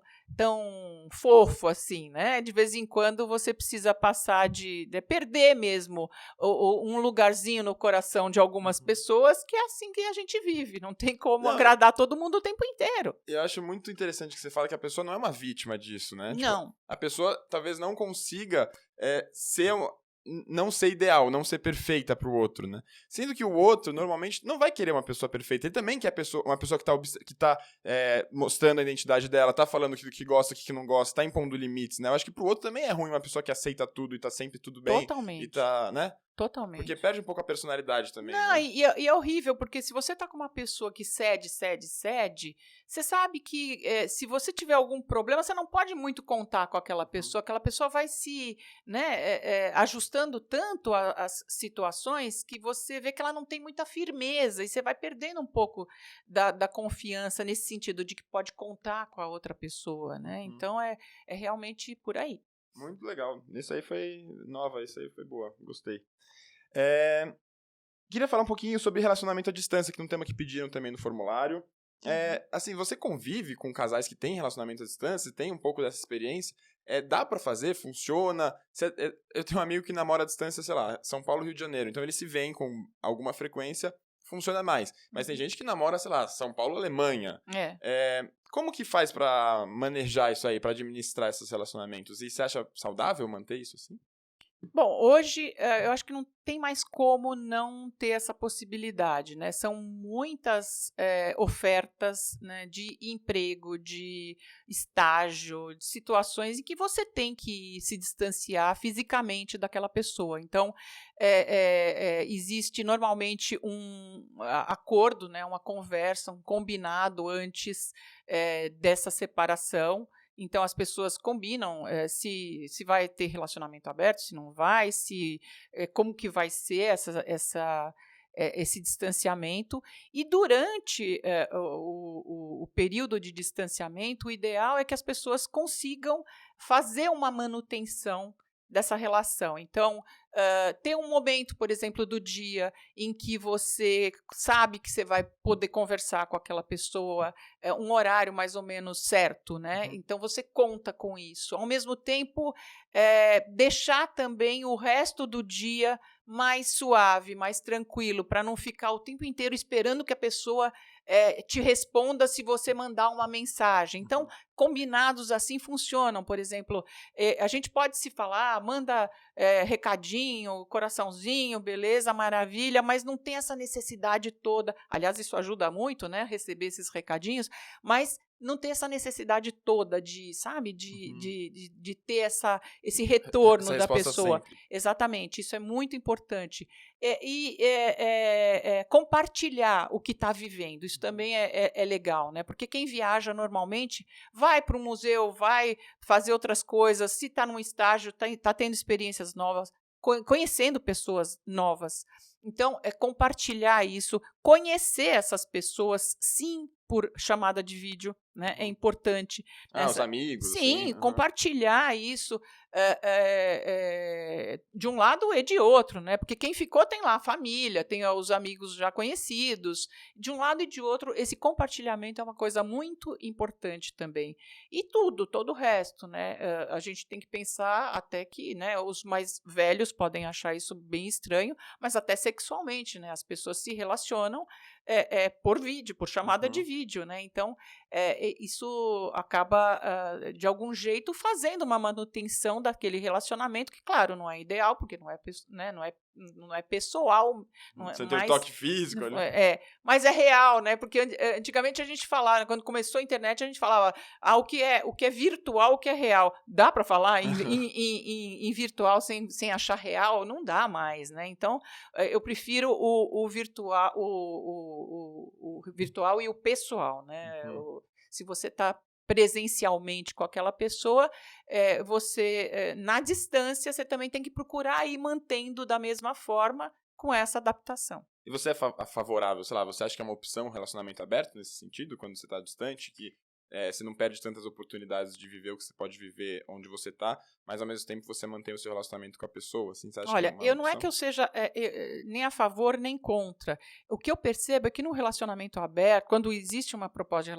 fofo assim, né? De vez em quando você precisa passar de perder mesmo um lugarzinho no coração de algumas pessoas, que é assim que a gente vive. Não tem como agradar todo mundo o tempo inteiro. Eu acho muito interessante que você fala que a pessoa não é uma vítima disso, né? Não. Tipo, a pessoa talvez não consiga não ser ideal, não ser perfeita pro outro, né? Sendo que o outro, normalmente, não vai querer uma pessoa perfeita. Ele também quer uma pessoa que tá mostrando a identidade dela, tá falando o que gosta, o que não gosta, tá impondo limites, né? Eu acho que pro outro também é ruim uma pessoa que aceita tudo e tá sempre tudo bem. Totalmente. E tá, né? Totalmente. Porque perde um pouco a personalidade também. Não, né? e é horrível, porque se você tá com uma pessoa que cede, você sabe que se você tiver algum problema, você não pode muito contar com aquela pessoa vai se ajustando tanto às situações que você vê que ela não tem muita firmeza e você vai perdendo um pouco da confiança nesse sentido de que pode contar com a outra pessoa, né? Então é realmente por aí. Muito legal. Isso aí foi nova, isso aí foi boa. Gostei. Queria falar um pouquinho sobre relacionamento à distância, que é um tema que pediram também no formulário. Assim, você convive com casais que têm relacionamento à distância, tem um pouco dessa experiência? Dá pra fazer? Funciona? Eu tenho um amigo que namora à distância, sei lá, São Paulo, Rio de Janeiro. Então eles se veem com alguma frequência, funciona mais. Mas tem gente que namora, sei lá, São Paulo, Alemanha. Como que faz pra manejar isso aí, pra administrar esses relacionamentos? E você acha saudável manter isso assim? Bom, hoje eu acho que não tem mais como não ter essa possibilidade, né? São muitas ofertas, né, de emprego, de estágio, de situações em que você tem que se distanciar fisicamente daquela pessoa. Então, existe normalmente um acordo, né, uma conversa, um combinado antes dessa separação. Então, as pessoas combinam se vai ter relacionamento aberto, se não vai, como que vai ser esse distanciamento. E durante o período de distanciamento, o ideal é que as pessoas consigam fazer uma manutenção dessa relação. Então, ter um momento, por exemplo, do dia em que você sabe que você vai poder conversar com aquela pessoa, um horário mais ou menos certo, né? Então, você conta com isso. Ao mesmo tempo, deixar também o resto do dia mais suave, mais tranquilo, para não ficar o tempo inteiro esperando que a pessoa te responda se você mandar uma mensagem. Então, combinados assim funcionam. Por exemplo, a gente pode se falar, manda recadinho, coraçãozinho, beleza, maravilha, mas não tem essa necessidade toda. Aliás, isso ajuda muito, né, receber esses recadinhos, mas não ter essa necessidade toda de, sabe, de ter esse retorno da pessoa. Sempre. Exatamente, isso é muito importante. Compartilhar o que está vivendo, isso também é legal, né? Porque quem viaja normalmente vai para o museu, vai fazer outras coisas, se está num estágio, está tendo experiências novas, conhecendo pessoas novas. Então, compartilhar isso, conhecer essas pessoas, sim, por chamada de vídeo, né? É importante. Os amigos. Sim, assim, compartilhar isso de um lado e de outro, né? Porque quem ficou tem lá a família, tem os amigos já conhecidos. De um lado e de outro, esse compartilhamento é uma coisa muito importante também. E todo o resto, né? A gente tem que pensar até que, né, os mais velhos podem achar isso bem estranho, mas até sexualmente, né? As pessoas se relacionam por vídeo, por chamada de vídeo, né? Então, isso acaba, de algum jeito, fazendo uma manutenção daquele relacionamento, que, claro, não é ideal, porque não é não é pessoal. Não é, Você tem um toque físico ali. Mas é real, né? Porque antigamente a gente falava, quando começou a internet, a gente falava o que é virtual, o que é real. Dá para falar em virtual sem achar real? Não dá mais, né? Então, eu prefiro o virtual, o virtual e o pessoal, né? Se você está presencialmente com aquela pessoa, você, na distância, você também tem que procurar ir mantendo da mesma forma com essa adaptação. E você é favorável, sei lá, você acha que é uma opção um relacionamento aberto nesse sentido, quando você está distante, que você não perde tantas oportunidades de viver o que você pode viver onde você está, mas ao mesmo tempo você mantém o seu relacionamento com a pessoa? Assim, você acha Olha, que é uma não é que eu seja nem a favor nem contra. O que eu percebo é que no relacionamento aberto, quando existe uma proposta de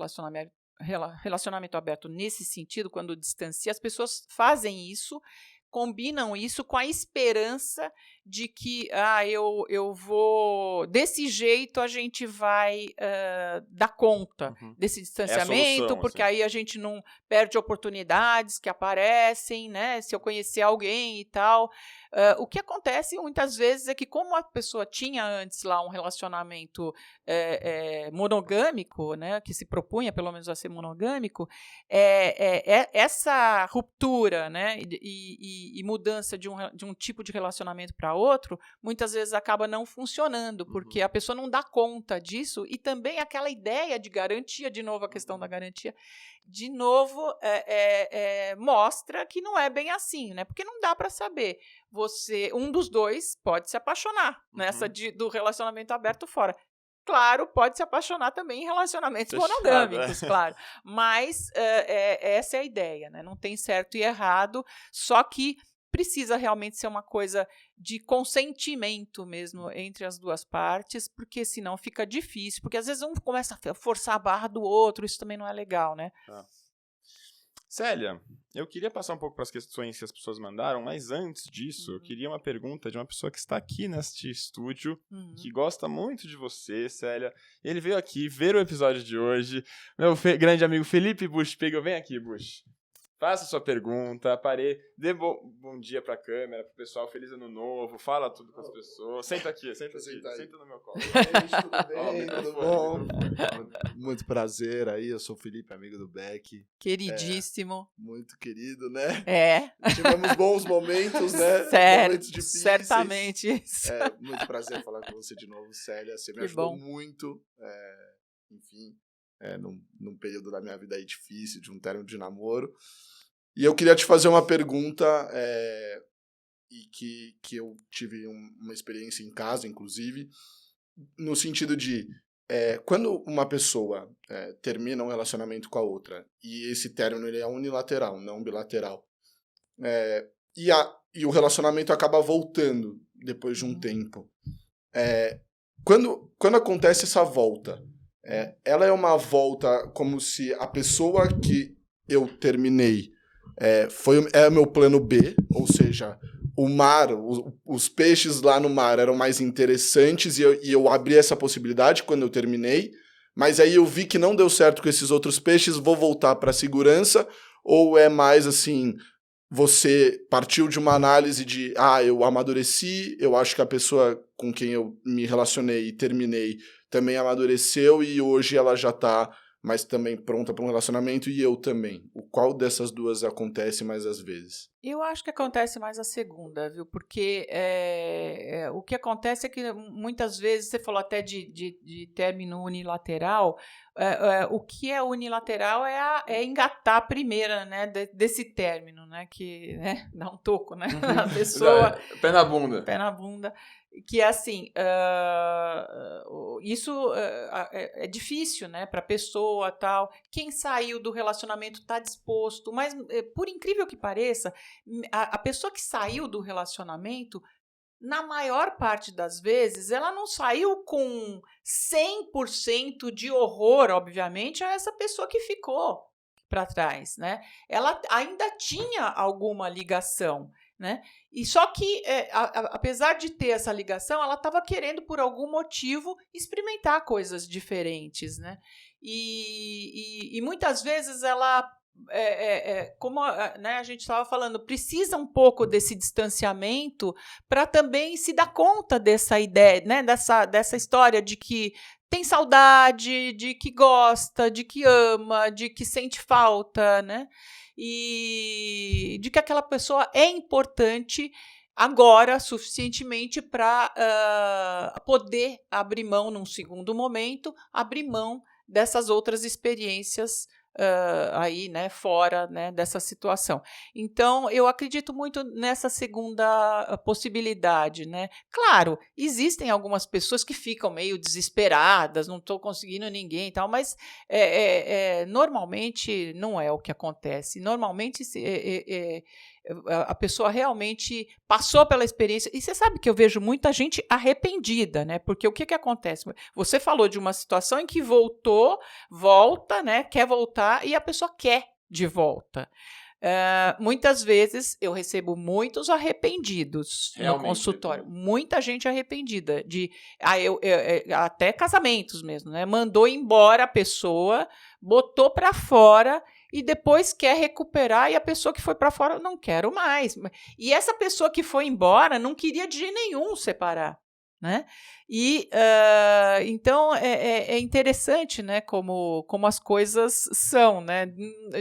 relacionamento aberto nesse sentido, quando distancia, as pessoas fazem isso, combinam isso com a esperança de que eu vou, desse jeito a gente vai dar conta desse distanciamento, solução, porque assim. aí a gente não perde oportunidades que aparecem, né? Se eu conhecer alguém e tal. O que acontece muitas vezes é que, como a pessoa tinha antes lá um relacionamento monogâmico, né, que se propunha pelo menos a ser monogâmico, essa ruptura, né, e mudança de um tipo de relacionamento para outro, muitas vezes acaba não funcionando, porque a pessoa não dá conta disso, e também aquela ideia de garantia, de novo a questão da garantia, de novo mostra que não é bem assim, né? Porque não dá para saber. Um dos dois pode se apaixonar nessa do relacionamento aberto fora. Claro, pode se apaixonar também em relacionamentos monogâmicos, claro. Mas essa é a ideia, né? Não tem certo e errado, só que precisa realmente ser uma coisa de consentimento mesmo entre as duas partes, porque senão fica difícil, porque às vezes um começa a forçar a barra do outro, isso também não é legal, né? Célia, eu queria passar um pouco para as questões que as pessoas mandaram, mas antes disso, eu queria uma pergunta de uma pessoa que está aqui neste estúdio, que gosta muito de você, Célia. Ele veio aqui ver o episódio de hoje. Meu grande amigo Felipe Bush Pegel, vem aqui, Bush. Faça sua pergunta, dê bom dia pra câmera, pro pessoal, feliz ano novo, fala tudo com as pessoas. Senta aqui, senta no meu colo. Tudo bem, tudo bom? Muito prazer aí, eu sou o Felipe, amigo do Beck. Queridíssimo. Muito querido, né? Tivemos bons momentos, né? Certo, momentos difíceis. Certamente. Muito prazer falar com você de novo, Célia. Você me ajudou muito, enfim, num período da minha vida aí difícil, de um término de namoro. E eu queria te fazer uma pergunta, e que eu tive uma experiência em casa, inclusive, no sentido de, quando uma pessoa termina um relacionamento com a outra, e esse término ele é unilateral, não bilateral, e o relacionamento acaba voltando depois de um tempo, quando acontece essa volta, ela é uma volta como se a pessoa que eu terminei é meu plano B, ou seja, o mar, os peixes lá no mar eram mais interessantes e eu abri essa possibilidade quando eu terminei, mas aí eu vi que não deu certo com esses outros peixes, vou voltar para a segurança, ou é mais assim, você partiu de uma análise de, eu amadureci, eu acho que a pessoa com quem eu me relacionei e terminei também amadureceu e hoje ela já está mas também pronta para um relacionamento, e eu também. Qual dessas duas acontece mais às vezes? Eu acho que acontece mais a segunda, viu? Porque o que acontece é que muitas vezes, você falou até de término unilateral, o que é unilateral é engatar a primeira, né, desse término, né, que dá um toco, né, na pessoa. Pé na bunda. Pé na bunda. Que assim, isso é difícil, né, para a pessoa, tal. Quem saiu do relacionamento está disposto, mas por incrível que pareça, a pessoa que saiu do relacionamento, na maior parte das vezes, ela não saiu com 100% de horror, obviamente, a essa pessoa que ficou para trás, né? Ela ainda tinha alguma ligação, né? E só que, apesar de ter essa ligação, ela estava querendo, por algum motivo, experimentar coisas diferentes, né? E muitas vezes ela como né, a gente estava falando, precisa um pouco desse distanciamento para também se dar conta dessa ideia, né, dessa história de que tem saudade, de que gosta, de que ama, de que sente falta, né? E de que aquela pessoa é importante agora suficientemente para poder abrir mão num segundo momento, abrir mão dessas outras experiências aí, né, fora, né, dessa situação. Então, eu acredito muito nessa segunda possibilidade, né? Claro, existem algumas pessoas que ficam meio desesperadas, não estou conseguindo ninguém e tal, mas normalmente não é o que acontece. Normalmente a pessoa realmente passou pela experiência. E você sabe que eu vejo muita gente arrependida, né? Porque o que acontece? Você falou de uma situação em que volta, né? Quer voltar e a pessoa quer de volta. Muitas vezes eu recebo muitos arrependidos no consultório. Muita gente arrependida. Até casamentos mesmo, né? Mandou embora a pessoa, botou para fora e depois quer recuperar e a pessoa que foi para fora não quero mais. E essa pessoa que foi embora não queria de jeito nenhum separar, né? E então é interessante, né, como as coisas são, né?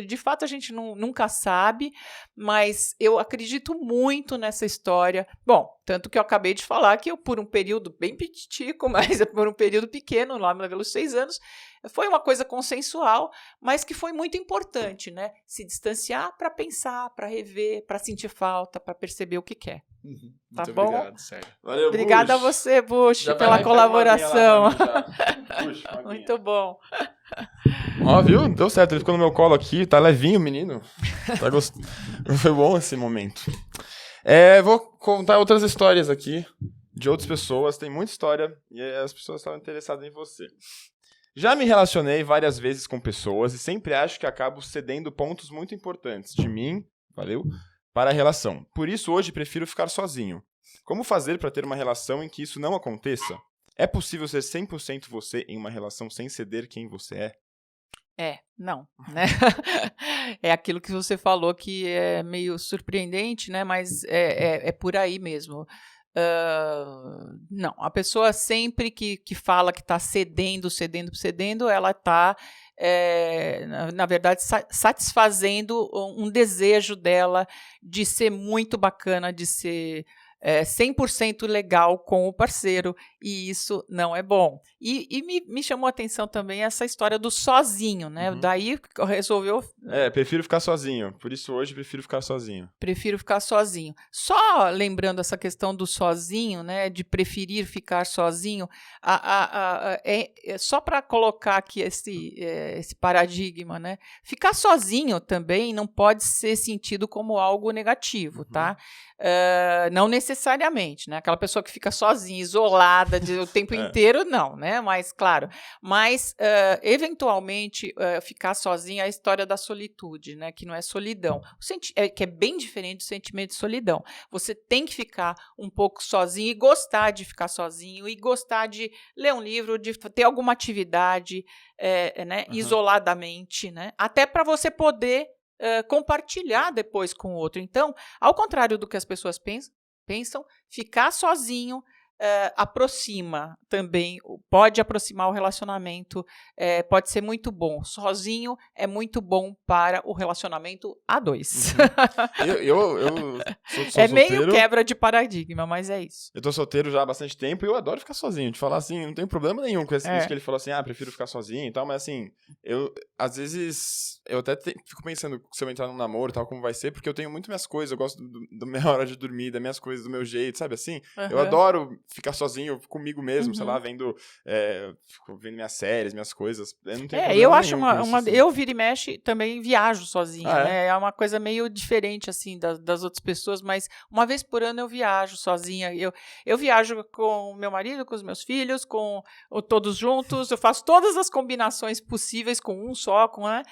De fato a gente nunca sabe, mas eu acredito muito nessa história. Bom, tanto que eu acabei de falar que eu, por um período bem petitico, mas por um período pequeno, lá pelos 6 anos, foi uma coisa consensual, mas que foi muito importante, né? Se distanciar para pensar, para rever, para sentir falta, para perceber o que quer. Tá Muito bom? obrigado, Célia. Valeu, Obrigada Bush. a você, Bush, Já pela colaboração. Bush, Muito bom. Ó, viu? Deu certo. Ele ficou no meu colo aqui. Tá levinho, menino. Foi bom esse momento. Vou contar outras histórias aqui de outras pessoas. Tem muita história e as pessoas estavam interessadas em você. Já me relacionei várias vezes com pessoas e sempre acho que acabo cedendo pontos muito importantes de mim, para a relação. Por isso, hoje, prefiro ficar sozinho. Como fazer para ter uma relação em que isso não aconteça? É possível ser 100% você em uma relação sem ceder quem você é? Não, né? É aquilo que você falou que é meio surpreendente, né? Mas é por aí mesmo. Não, a pessoa sempre que fala que está cedendo, ela está, na verdade, satisfazendo um desejo dela de ser muito bacana, de ser 100% legal com o parceiro, e isso não é bom. E me chamou a atenção também essa história do sozinho, né? Uhum. Daí resolveu... Prefiro ficar sozinho. Por isso hoje prefiro ficar sozinho. Prefiro ficar sozinho. Só lembrando essa questão do sozinho, né? De preferir ficar sozinho, só para colocar aqui esse paradigma, né? Ficar sozinho também não pode ser sentido como algo negativo, tá? Não necessariamente, né? Aquela pessoa que fica sozinha, isolada o tempo inteiro, não, né? Mas, claro, eventualmente, ficar sozinha é a história da solitude, né? Que não é solidão, que é bem diferente do sentimento de solidão. Você tem que ficar um pouco sozinho e gostar de ficar sozinho e gostar de ler um livro, de ter alguma atividade, né? Isoladamente, né? Até para você poder compartilhar depois com o outro. Então, ao contrário do que as pessoas pensam, ficar sozinho aproxima também, pode aproximar o relacionamento, pode ser muito bom. Sozinho é muito bom para o relacionamento a dois. Eu sou solteiro. Meio quebra de paradigma, mas é isso. Eu tô solteiro já há bastante tempo e eu adoro ficar sozinho. De falar assim, não tem problema nenhum com isso que ele falou assim, prefiro ficar sozinho e tal, mas assim, às vezes, eu até fico pensando se eu entrar num namoro e tal, como vai ser, porque eu tenho muito minhas coisas, eu gosto da minha hora de dormir, das minhas coisas, do meu jeito, sabe assim? Eu adoro ficar sozinho comigo mesmo, sei lá, vendo minhas séries, minhas coisas. Eu não tenho problema eu acho nenhum com isso, assim. eu vira e mexe também viajo sozinha, né? É uma coisa meio diferente assim das outras pessoas, mas uma vez por ano eu viajo sozinha. Eu viajo com meu marido, com os meus filhos, com todos juntos. Eu faço todas as combinações possíveis com uns só, né?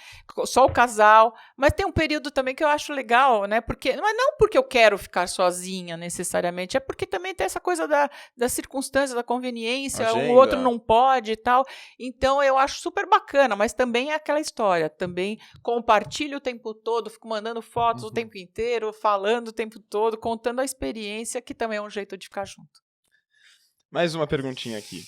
Só o casal. Mas tem um período também que eu acho legal, né? Mas não porque eu quero ficar sozinha necessariamente, é porque também tem essa coisa da circunstância, da conveniência, Agenda. o outro não pode e tal. Então eu acho super bacana, mas também é aquela história. Também compartilho o tempo todo, fico mandando fotos o tempo inteiro, falando o tempo todo, contando a experiência, que também é um jeito de ficar junto. Mais uma perguntinha aqui.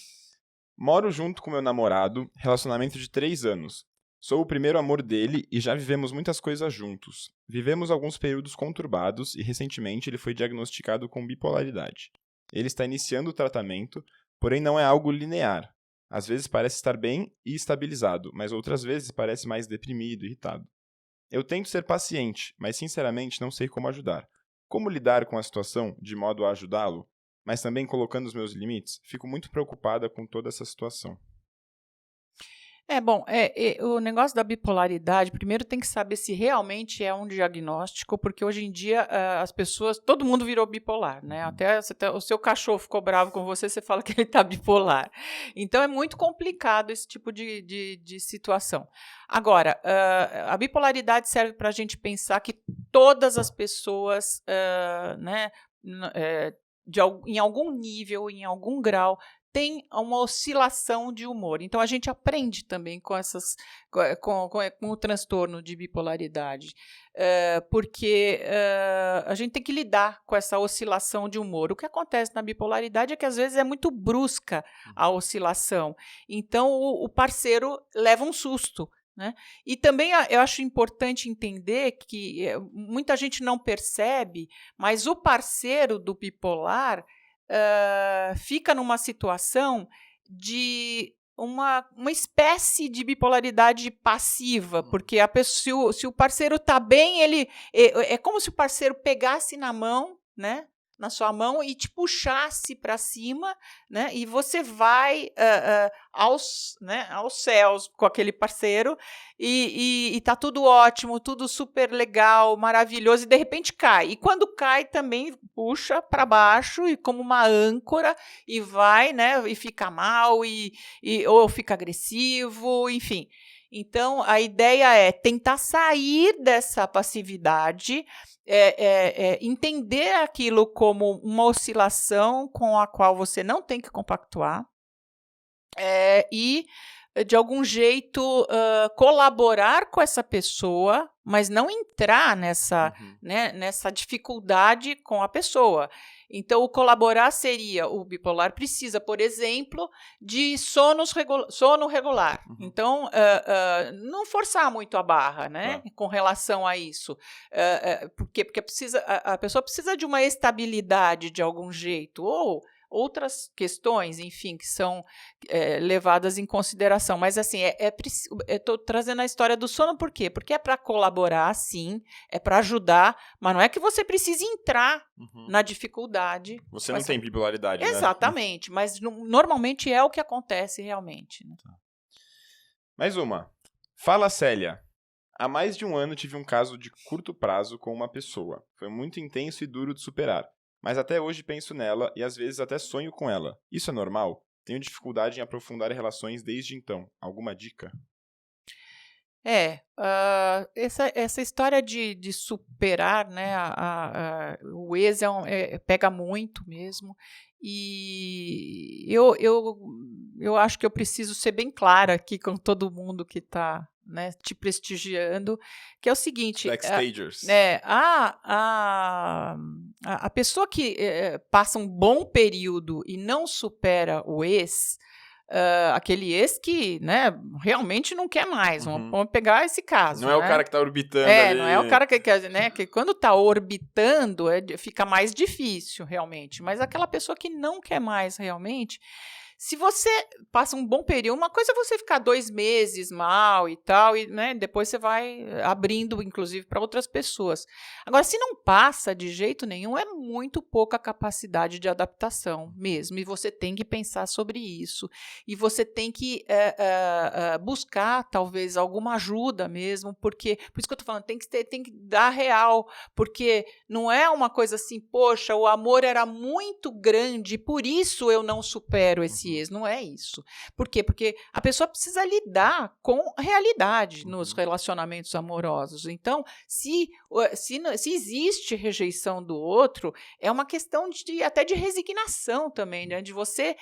Moro junto com meu namorado, relacionamento de 3 anos. Sou o primeiro amor dele e já vivemos muitas coisas juntos. Vivemos alguns períodos conturbados e recentemente ele foi diagnosticado com bipolaridade. Ele está iniciando o tratamento, porém não é algo linear. Às vezes parece estar bem e estabilizado, mas outras vezes parece mais deprimido, irritado. Eu tento ser paciente, mas sinceramente não sei como ajudar. Como lidar com a situação de modo a ajudá-lo, mas também colocando os meus limites? Fico muito preocupada com toda essa situação. O negócio da bipolaridade, primeiro tem que saber se realmente é um diagnóstico, porque hoje em dia as pessoas, todo mundo virou bipolar, né? Até o seu cachorro ficou bravo com você, você fala que ele está bipolar. Então é muito complicado esse tipo de situação. Agora, a bipolaridade serve para a gente pensar que todas as pessoas, em algum nível, em algum grau, tem uma oscilação de humor. Então, a gente aprende também com o transtorno de bipolaridade, porque a gente tem que lidar com essa oscilação de humor. O que acontece na bipolaridade é que, às vezes, é muito brusca a oscilação. Então, o parceiro leva um susto. Né? E também eu acho importante entender que muita gente não percebe, mas o parceiro do bipolar fica numa situação de uma espécie de bipolaridade passiva, porque a pessoa, se o parceiro está bem, é como se o parceiro pegasse na mão, né? Na sua mão e te puxasse para cima, né? E você vai aos céus com aquele parceiro e tá tudo ótimo, tudo super legal, maravilhoso, e de repente cai. E quando cai também puxa para baixo e como uma âncora e vai, né? E fica mal ou fica agressivo, enfim. Então, a ideia é tentar sair dessa passividade, entender aquilo como uma oscilação com a qual você não tem que compactuar e, de algum jeito, colaborar com essa pessoa, mas não entrar nessa dificuldade com a pessoa. Então, o colaborar seria, o bipolar precisa, por exemplo, de sono regular. Então, não forçar muito a barra, né, com relação a isso. Porque a pessoa precisa de uma estabilidade de algum jeito, ou outras questões, enfim, que são levadas em consideração. Mas, assim, estou trazendo a história do sono por quê? Porque é para colaborar, sim, é para ajudar, mas não é que você precise entrar na dificuldade. Você não tem bipolaridade, né? Exatamente, mas normalmente é o que acontece realmente. Né? Mais uma. Fala, Célia. Há mais de 1 ano tive um caso de curto prazo com uma pessoa. Foi muito intenso e duro de superar. Mas até hoje penso nela e às vezes até sonho com ela. Isso é normal? Tenho dificuldade em aprofundar relações desde então. Alguma dica? Essa história de superar, né, o ex pega muito mesmo. E eu acho que eu preciso ser bem clara aqui com todo mundo que está, né, te prestigiando, que é o seguinte: Backstagers. a pessoa que passa um bom período e não supera o ex, aquele ex que, né, realmente não quer mais. Vamos pegar esse caso. Não é o cara que está orbitando ali. Não é o cara que quando está orbitando fica mais difícil, realmente. Mas aquela pessoa que não quer mais realmente, se você passa um bom período, uma coisa é você ficar 2 meses mal e tal, e, né, depois você vai abrindo, inclusive, para outras pessoas. Agora, se não passa de jeito nenhum, é muito pouca capacidade de adaptação mesmo, e você tem que pensar sobre isso, e você tem que buscar, talvez, alguma ajuda mesmo, porque, por isso que eu estou falando, tem que dar real, porque não é uma coisa assim, poxa, o amor era muito grande, por isso eu não supero esse dossiês, não é isso. Por quê? Porque a pessoa precisa lidar com a realidade nos relacionamentos amorosos. Então, se existe rejeição do outro, é uma questão até de resignação também, né? De você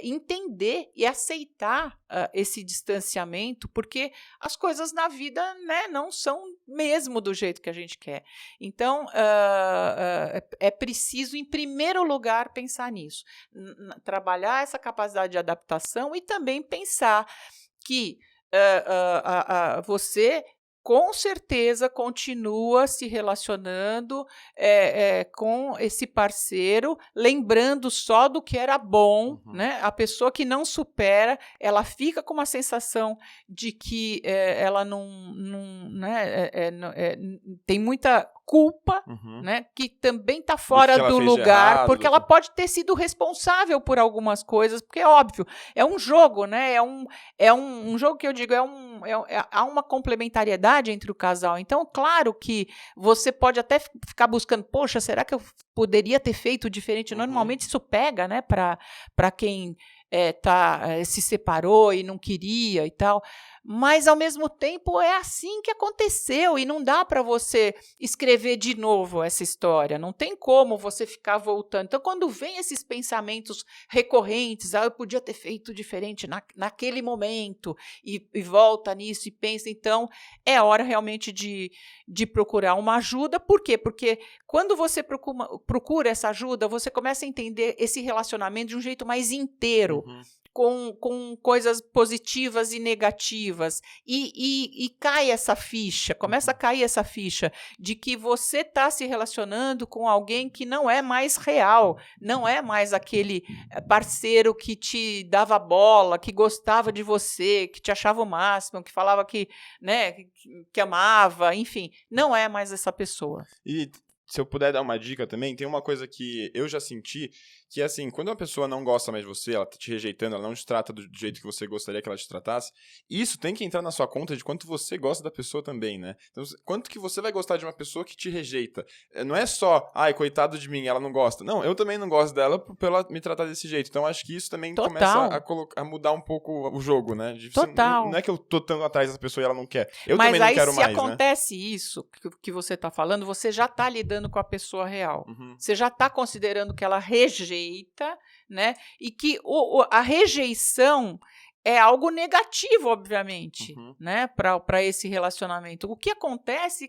entender e aceitar esse distanciamento, porque as coisas na vida, né, não são mesmo do jeito que a gente quer. Então, é preciso, em primeiro lugar, pensar nisso. Trabalhar essa capacidade de adaptação e também pensar que você com certeza continua se relacionando com esse parceiro, lembrando só do que era bom, né? A pessoa que não supera, ela fica com uma sensação de que ela tem muita culpa, né? Que também está fora do lugar, porque ela pode ter sido responsável por algumas coisas, porque é óbvio, é um jogo, né? É um jogo que eu digo, há uma complementariedade entre o casal. Então, claro que você pode até ficar buscando, poxa, será que eu poderia ter feito diferente? Normalmente isso pega, né, para quem se separou e não queria e tal. Mas, ao mesmo tempo, é assim que aconteceu e não dá para você escrever de novo essa história. Não tem como você ficar voltando. Então, quando vem esses pensamentos recorrentes, eu podia ter feito diferente naquele momento, e volta nisso e pensa, então, é hora realmente de procurar uma ajuda. Por quê? Porque quando você procura essa ajuda, você começa a entender esse relacionamento de um jeito mais inteiro. Com coisas positivas e negativas, e cai essa ficha, começa a cair essa ficha de que você está se relacionando com alguém que não é mais real, não é mais aquele parceiro que te dava bola, que gostava de você, que te achava o máximo, que falava que amava, enfim, não é mais essa pessoa. E se eu puder dar uma dica também, tem uma coisa que eu já senti, que é assim, quando uma pessoa não gosta mais de você, ela tá te rejeitando, ela não te trata do jeito que você gostaria que ela te tratasse, isso tem que entrar na sua conta de quanto você gosta da pessoa também, né? Então, quanto que você vai gostar de uma pessoa que te rejeita? Não é só, coitado de mim, ela não gosta. Não, eu também não gosto dela por ela me tratar desse jeito. Então, acho que isso também começa a mudar um pouco o jogo, né? Total. Não é que eu tô tão atrás dessa pessoa e ela não quer. Eu também não quero mais, né? Mas aí, se acontece isso que você está falando, você já está lidando com a pessoa real. Você já está considerando que ela rejeita, né? E que a rejeição é algo negativo, obviamente, né? Para esse relacionamento. O que acontece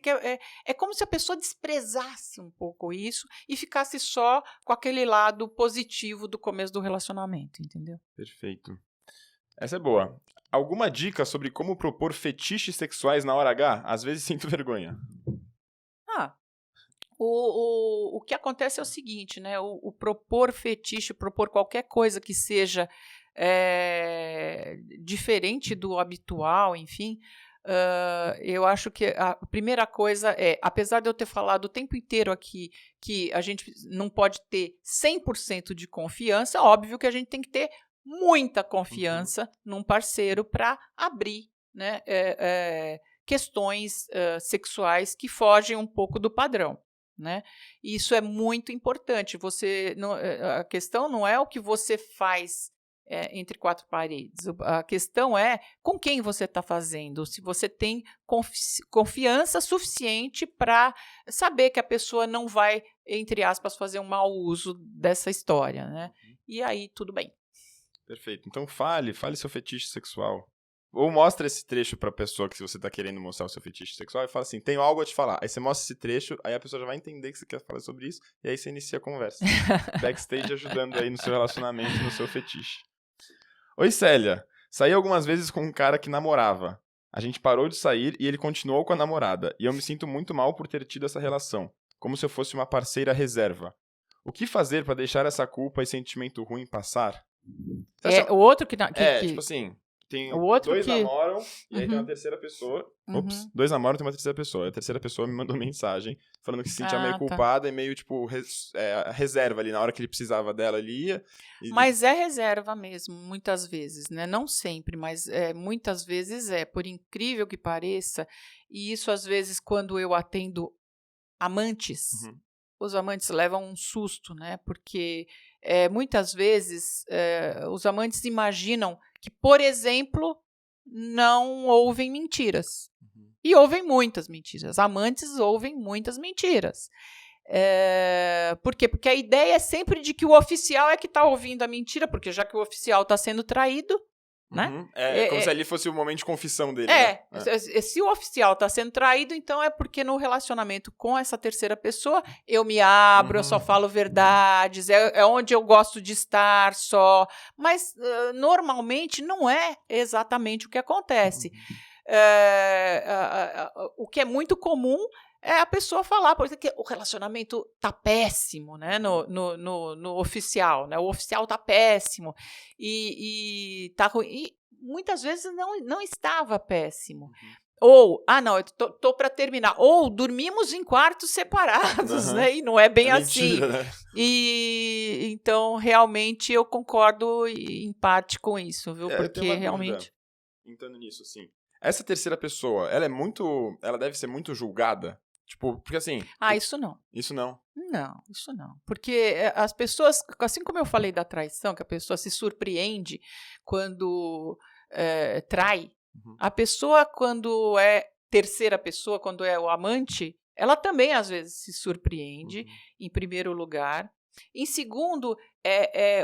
é como se a pessoa desprezasse um pouco isso e ficasse só com aquele lado positivo do começo do relacionamento, entendeu? Perfeito. Essa é boa. Alguma dica sobre como propor fetiches sexuais na hora H? Às vezes sinto vergonha. O que acontece é o seguinte, né? O propor fetiche, propor qualquer coisa que seja diferente do habitual, enfim, eu acho que a primeira coisa apesar de eu ter falado o tempo inteiro aqui que a gente não pode ter 100% de confiança, óbvio que a gente tem que ter muita confiança num parceiro para abrir, né, questões sexuais que fogem um pouco do padrão. Né? Isso é muito importante. A questão não é o que você faz entre quatro paredes. A questão é com quem você está fazendo. Se você tem confiança suficiente para saber que a pessoa não vai, entre aspas, fazer um mau uso dessa história. Né? E aí, tudo bem. Perfeito. Então fale seu fetiche sexual. Ou mostra esse trecho pra pessoa que se você tá querendo mostrar o seu fetiche sexual e fala assim, tenho algo a te falar. Aí você mostra esse trecho, aí a pessoa já vai entender que você quer falar sobre isso, e aí você inicia a conversa. Backstage ajudando aí no seu relacionamento, no seu fetiche. Oi, Célia. Saí algumas vezes com um cara que namorava. A gente parou de sair e ele continuou com a namorada. E eu me sinto muito mal por ter tido essa relação. Como se eu fosse uma parceira reserva. O que fazer pra deixar essa culpa e sentimento ruim passar? O outro que tipo assim... Tem dois namoram e aí tem uma terceira pessoa. Dois namoram e tem uma terceira pessoa. A terceira pessoa me mandou mensagem falando que se sentia meio culpada e meio, tipo, reserva ali. Na hora que ele precisava dela, ele ia. Mas é reserva mesmo, muitas vezes, né? Não sempre, mas muitas vezes por incrível que pareça. E isso, às vezes, quando eu atendo amantes, os amantes levam um susto, né? Porque muitas vezes os amantes imaginam que, por exemplo, não ouvem mentiras. E ouvem muitas mentiras. Amantes ouvem muitas mentiras. Por quê? Porque a ideia é sempre de que o oficial é que está ouvindo a mentira, porque já que o oficial está sendo traído, né? Como se ali fosse o momento de confissão dele. Se o oficial está sendo traído, então é porque no relacionamento com essa terceira pessoa eu me abro, eu só falo verdades, é onde eu gosto de estar só. Mas normalmente não é exatamente o que acontece. O que é muito comum é a pessoa falar, por exemplo, que o relacionamento tá péssimo, né, no oficial, né, o oficial tá péssimo e tá ruim. E muitas vezes não estava péssimo. Ou, não, eu tô para terminar. Ou dormimos em quartos separados, né, e não é bem assim. Mentira, né? E então, realmente, eu concordo em parte com isso, viu, porque realmente... Entrando nisso, assim, essa terceira pessoa, ela deve ser muito julgada? Tipo, porque assim... Isso não. Isso não? Não, isso não. Porque as pessoas, assim como eu falei da traição, que a pessoa se surpreende quando trai, a pessoa, quando é terceira pessoa, quando é o amante, ela também às vezes se surpreende, em primeiro lugar. Em segundo,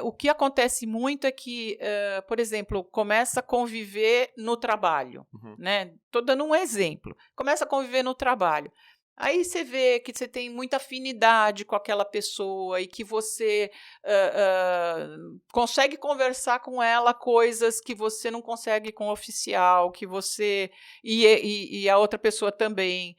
o que acontece muito é que, por exemplo, começa a conviver no trabalho. Né? Estou dando um exemplo. Começa a conviver no trabalho. Aí você vê que você tem muita afinidade com aquela pessoa e que você consegue conversar com ela coisas que você não consegue com o oficial, que você e a outra pessoa também,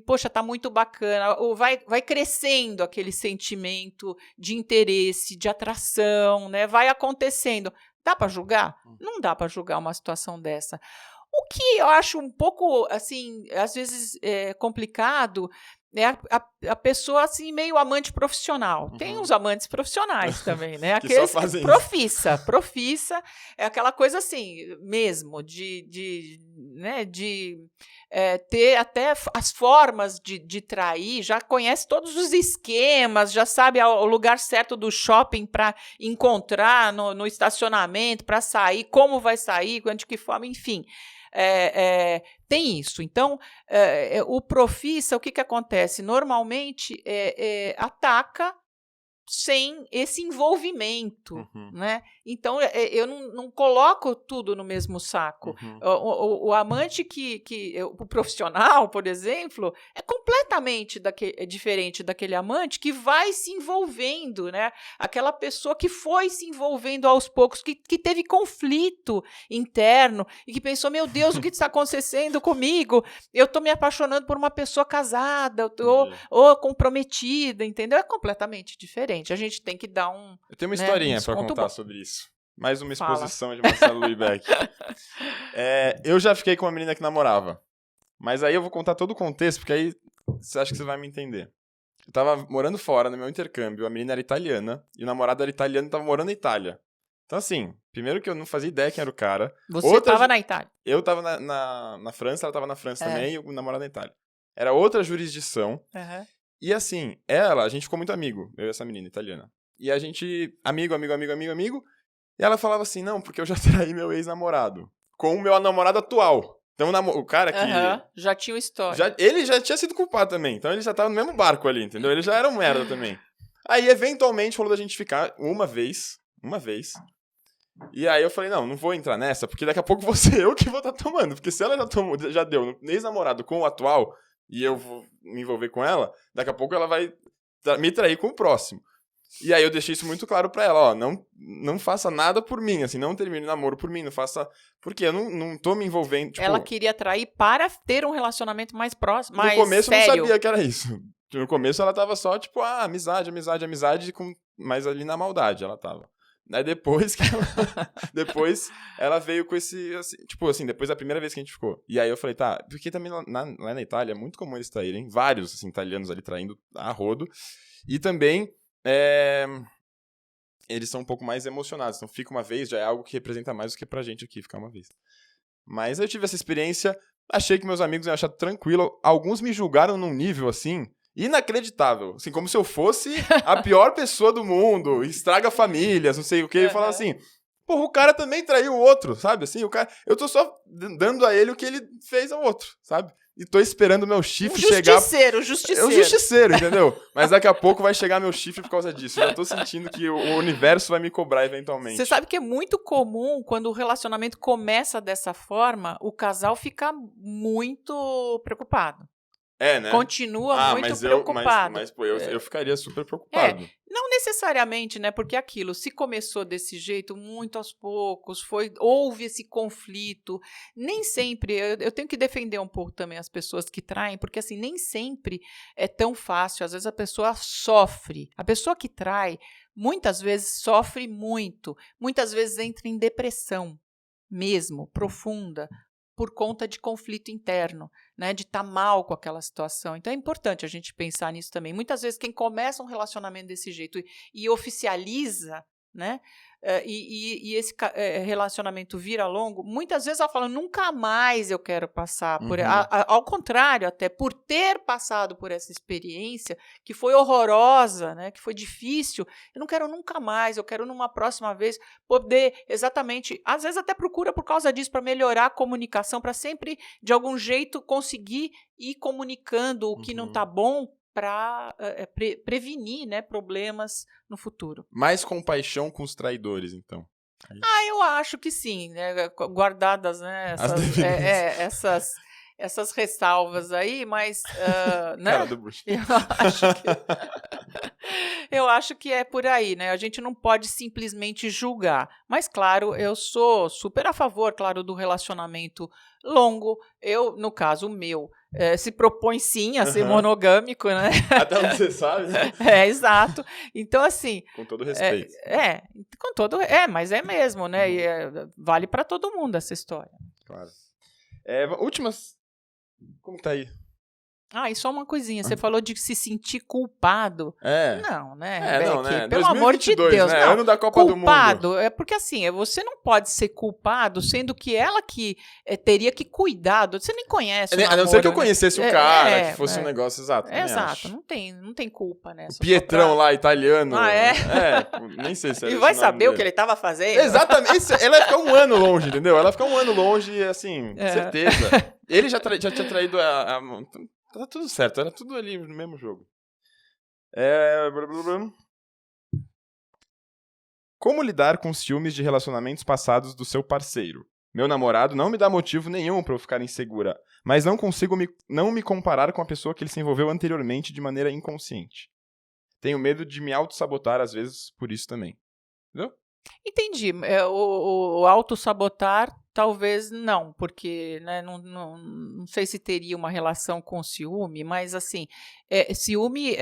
poxa, tá muito bacana, ou vai crescendo aquele sentimento de interesse, de atração, né? Vai acontecendo. Dá para julgar? Não dá para julgar uma situação dessa. O que eu acho um pouco, assim, às vezes complicado é a pessoa, assim, meio amante profissional. Tem uns amantes profissionais também, né? Aqueles só fazem profissa, é aquela coisa assim, mesmo, de ter até as formas de trair, já conhece todos os esquemas, já sabe o lugar certo do shopping para encontrar no estacionamento, para sair, como vai sair, de que forma, enfim. Tem isso. Então, o profissa, o que acontece? Normalmente, ataca sem esse envolvimento, né? Então, eu não coloco tudo no mesmo saco. O amante o profissional, por exemplo, é completamente diferente daquele amante que vai se envolvendo, né? Aquela pessoa que foi se envolvendo aos poucos, que teve conflito interno e que pensou, meu Deus, o que está acontecendo comigo? Eu estou me apaixonando por uma pessoa casada, ou comprometida, entendeu? É completamente diferente. A gente tem que dar Eu tenho uma historinha para contar sobre isso. Mais uma exposição de Marcelo Luibeck. Eu já fiquei com uma menina que namorava. Mas aí eu vou contar todo o contexto, porque aí você acha que você vai me entender. Eu tava morando fora no meu intercâmbio, a menina era italiana, e o namorado era italiano e tava morando na Itália. Então, assim, primeiro que eu não fazia ideia quem era o cara. Você tava na Itália? Eu tava na França, ela tava na França também, e o namorado na Itália. Era outra jurisdição. E assim, a gente ficou muito amigo, eu e essa menina italiana. E a gente, amigo. E ela falava assim, não, porque eu já traí meu ex-namorado com o meu namorado atual. Então o cara que... Já tinha uma história. Ele já tinha sido culpado também. Então ele já tava no mesmo barco ali, entendeu? Ele já era um merda também. Aí, eventualmente, rolou da gente ficar uma vez. E aí eu falei, não vou entrar nessa, porque daqui a pouco vou ser eu que vou estar tomando. Porque se ela já deu no ex-namorado com o atual... e eu vou me envolver com ela, daqui a pouco ela vai me trair com o próximo. E aí eu deixei isso muito claro pra ela, não faça nada por mim, assim, não termine o namoro por mim, não faça... Porque eu não tô me envolvendo, tipo... Ela queria trair para ter um relacionamento mais próximo, mais sério. No começo eu não sabia que era isso. No começo ela tava só, tipo, amizade, mas ali na maldade ela tava. Aí depois ela veio com esse, assim, tipo assim, depois da primeira vez que a gente ficou. E aí eu falei, tá, porque também lá na Itália é muito comum eles traírem, vários, assim, italianos ali traindo a rodo. E também, eles são um pouco mais emocionados. Então fica uma vez, já é algo que representa mais do que pra gente aqui, ficar uma vez. Mas eu tive essa experiência, achei que meus amigos iam achar tranquilo. Alguns me julgaram num nível, assim, inacreditável. Assim, como se eu fosse a pior pessoa do mundo, estraga famílias, não sei o que. Ele falava assim, porra, o cara também traiu o outro, sabe? Assim, o cara, eu tô só dando a ele o que ele fez ao outro, sabe? E tô esperando o meu chifre chegar... Justiceiro. É um justiceiro, entendeu? Mas daqui a pouco vai chegar meu chifre por causa disso. Eu já tô sentindo que o universo vai me cobrar eventualmente. Você sabe que é muito comum, quando o relacionamento começa dessa forma, o casal fica muito preocupado. É, né? Continua muito preocupado. Mas pô, eu ficaria super preocupado. Não necessariamente, né? Porque aquilo, se começou desse jeito, muito aos poucos, houve esse conflito. Nem sempre, eu tenho que defender um pouco também as pessoas que traem, porque assim, nem sempre é tão fácil. Às vezes a pessoa sofre. A pessoa que trai, muitas vezes sofre muito. Muitas vezes entra em depressão mesmo, profunda, por conta de conflito interno, né, de estar mal com aquela situação. Então é importante a gente pensar nisso também. Muitas vezes quem começa um relacionamento desse jeito e oficializa, né, e esse relacionamento vira longo, muitas vezes ela fala, nunca mais eu quero passar por... Ao contrário, até por ter passado por essa experiência, que foi horrorosa, né, que foi difícil, eu não quero nunca mais, eu quero numa próxima vez poder exatamente... Às vezes até procura por causa disso, para melhorar a comunicação, para sempre, de algum jeito, conseguir ir comunicando o que não está bom, para prevenir, né, problemas no futuro. Mais compaixão com os traidores, então. Eu acho que sim, né, guardadas, né, essas ressalvas aí, mas... né? Cara do bruxo. Eu acho que é por aí, né? A gente não pode simplesmente julgar. Mas, claro, eu sou super a favor, claro, do relacionamento longo. Eu, no caso, o meu, se propõe sim a ser monogâmico, né? Até onde você sabe, né? Exato. Então, assim... Com todo respeito. Com todo... mas é mesmo, né? E, vale para todo mundo essa história. Claro. Últimas... Como tá aí? E só uma coisinha. Você falou de se sentir culpado. Não, né? Não, né? Pelo amor de Deus. Né? Não. Ano da Copa do Mundo. Culpado, porque assim, você não pode ser culpado, sendo que ela que teria que cuidar. Você nem conhece o namoro, a não ser que eu conhecesse o cara, que fosse um negócio exato. Exato, não tem culpa nessa. O Pietrão lá, italiano. Nem sei se era E vai saber o que ele tava fazendo. Exatamente. Ela ia ficar um ano longe, entendeu? Ela ia ficar um ano longe, assim, certeza. Ele já tinha traído a tá tudo certo, era tudo ali no mesmo jogo. Como lidar com os ciúmes de relacionamentos passados do seu parceiro? Meu namorado não me dá motivo nenhum pra eu ficar insegura, mas não consigo não me comparar com a pessoa que ele se envolveu anteriormente de maneira inconsciente. Tenho medo de me auto-sabotar às vezes por isso também. Entendeu? Entendi. O auto-sabotar, talvez não, porque, né, não sei se teria uma relação com ciúme, mas assim, ciúme,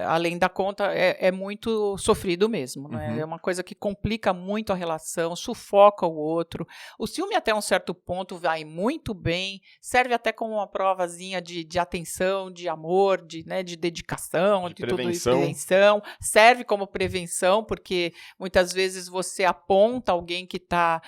além da conta, é muito sofrido mesmo, né? É uma coisa que complica muito a relação, sufoca o outro. O ciúme, até um certo ponto, vai muito bem, serve até como uma provazinha de atenção, de amor, de dedicação, de tudo isso, prevenção. Serve como prevenção, porque muitas vezes você aponta alguém que está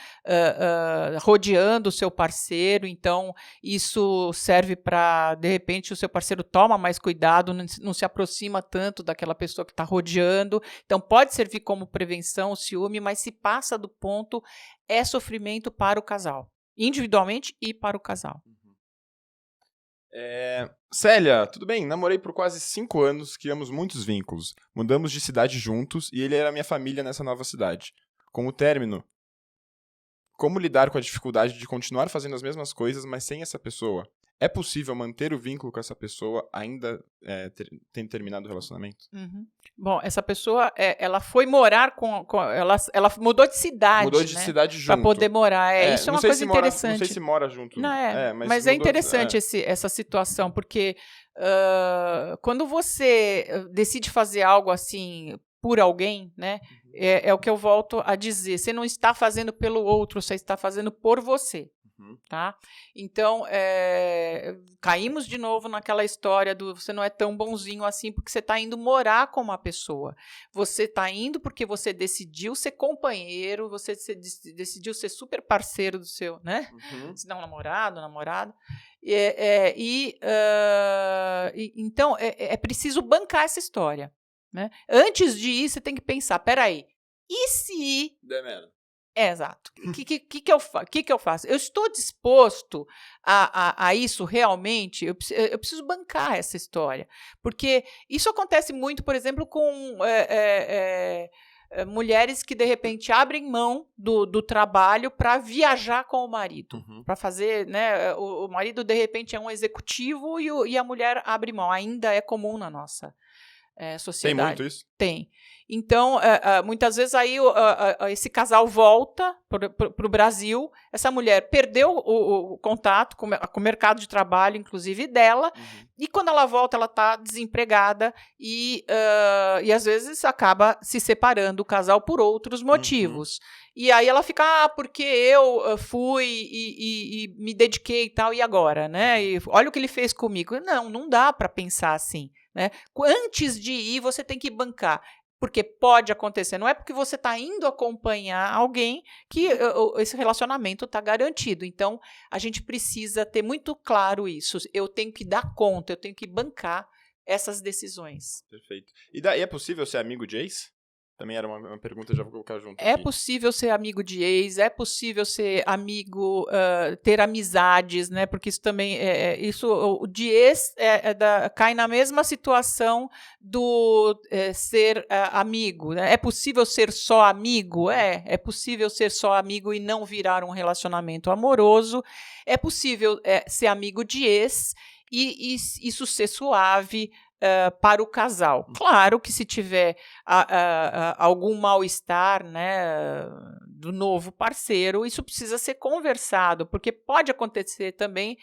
rodeando o seu parceiro, então isso serve para, de repente, o seu parceiro toma mais cuidado, não se aproxima tanto daquela pessoa que está rodeando, então pode servir como prevenção o ciúme, mas se passa do ponto, é sofrimento para o casal, individualmente e para o casal. Célia, tudo bem? Namorei por quase 5 anos, criamos muitos vínculos, mudamos de cidade juntos e ele era minha família nessa nova cidade. Com o término, como lidar com a dificuldade de continuar fazendo as mesmas coisas, mas sem essa pessoa? É possível manter o vínculo com essa pessoa ainda tendo terminado o relacionamento? Bom, essa pessoa, ela foi morar ela mudou de cidade. Mudou de cidade junto. Para poder morar. Isso é uma coisa interessante. Não sei se mora junto. Não, mas é interessante essa situação, porque quando você decide fazer algo assim por alguém, né? É o que eu volto a dizer. Você não está fazendo pelo outro, você está fazendo por você. Tá? Então, caímos de novo naquela história do você não é tão bonzinho assim porque você está indo morar com uma pessoa. Você está indo porque você decidiu ser companheiro, você decidiu ser super parceiro do seu, né? Se não namorado. Então, é preciso bancar essa história. Né? Antes de ir, você tem que pensar, peraí, e se... Exato. O que eu faço? Eu estou disposto a isso realmente? Eu preciso bancar essa história. Porque isso acontece muito, por exemplo, com mulheres que, de repente, abrem mão do trabalho para viajar com o marido. Para fazer... Né, o marido, de repente, é um executivo e a mulher abre mão. Ainda é comum na nossa sociedade. Tem muito isso? Tem. Então, muitas vezes aí esse casal volta para o Brasil, essa mulher perdeu o contato com o mercado de trabalho, inclusive dela, e quando ela volta, ela está desempregada e às vezes acaba se separando o casal por outros motivos. E aí ela fica, porque eu fui e me dediquei e tal, e agora? Né? E olha o que ele fez comigo. Não dá para pensar assim. Né? Antes de ir, você tem que bancar. Porque pode acontecer. Não é porque você está indo acompanhar alguém que esse relacionamento está garantido. Então, a gente precisa ter muito claro isso. Eu tenho que dar conta, eu tenho que bancar essas decisões. Perfeito. E daí é possível ser amigo de ex? Também era uma pergunta, já vou colocar junto É aqui. possível ser amigo de ex, é possível ser amigo, ter amizades, né? Porque isso também, o de ex cai na mesma situação do ser amigo. Né? É possível ser só amigo? É possível ser só amigo e não virar um relacionamento amoroso. É possível ser amigo de ex e isso ser suave, para o casal. Claro que se tiver algum mal-estar, né, do novo parceiro, isso precisa ser conversado, porque pode acontecer também,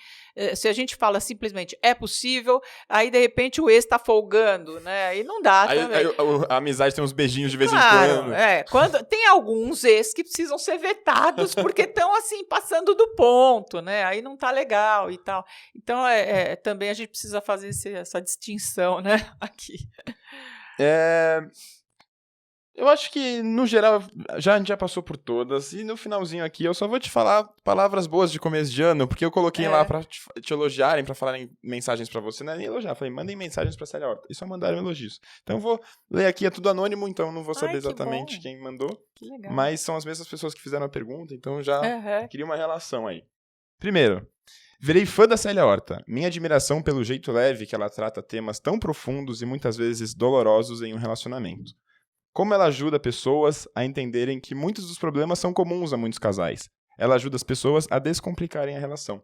se a gente fala simplesmente é possível, aí de repente o ex está folgando, né, e não dá também. Aí a amizade tem uns beijinhos de vez em quando. Tem alguns ex que precisam ser vetados porque estão assim, passando do ponto, né, aí não tá legal e tal. Então, também a gente precisa fazer essa distinção, né, aqui. Eu acho que, no geral, a gente já passou por todas. E no finalzinho aqui, eu só vou te falar palavras boas de começo de ano, porque eu coloquei lá pra te elogiarem, pra falarem mensagens pra você. Não é nem elogiar, falei, mandem mensagens pra Célia Horta. E só mandaram elogios. Então eu vou ler aqui, é tudo anônimo, então eu não vou saber exatamente quem mandou. Que legal. Mas são as mesmas pessoas que fizeram a pergunta, então eu já queria uma relação aí. Primeiro, virei fã da Célia Horta. Minha admiração pelo jeito leve que ela trata temas tão profundos e muitas vezes dolorosos em um relacionamento. Como ela ajuda pessoas a entenderem que muitos dos problemas são comuns a muitos casais. Ela ajuda as pessoas a descomplicarem a relação.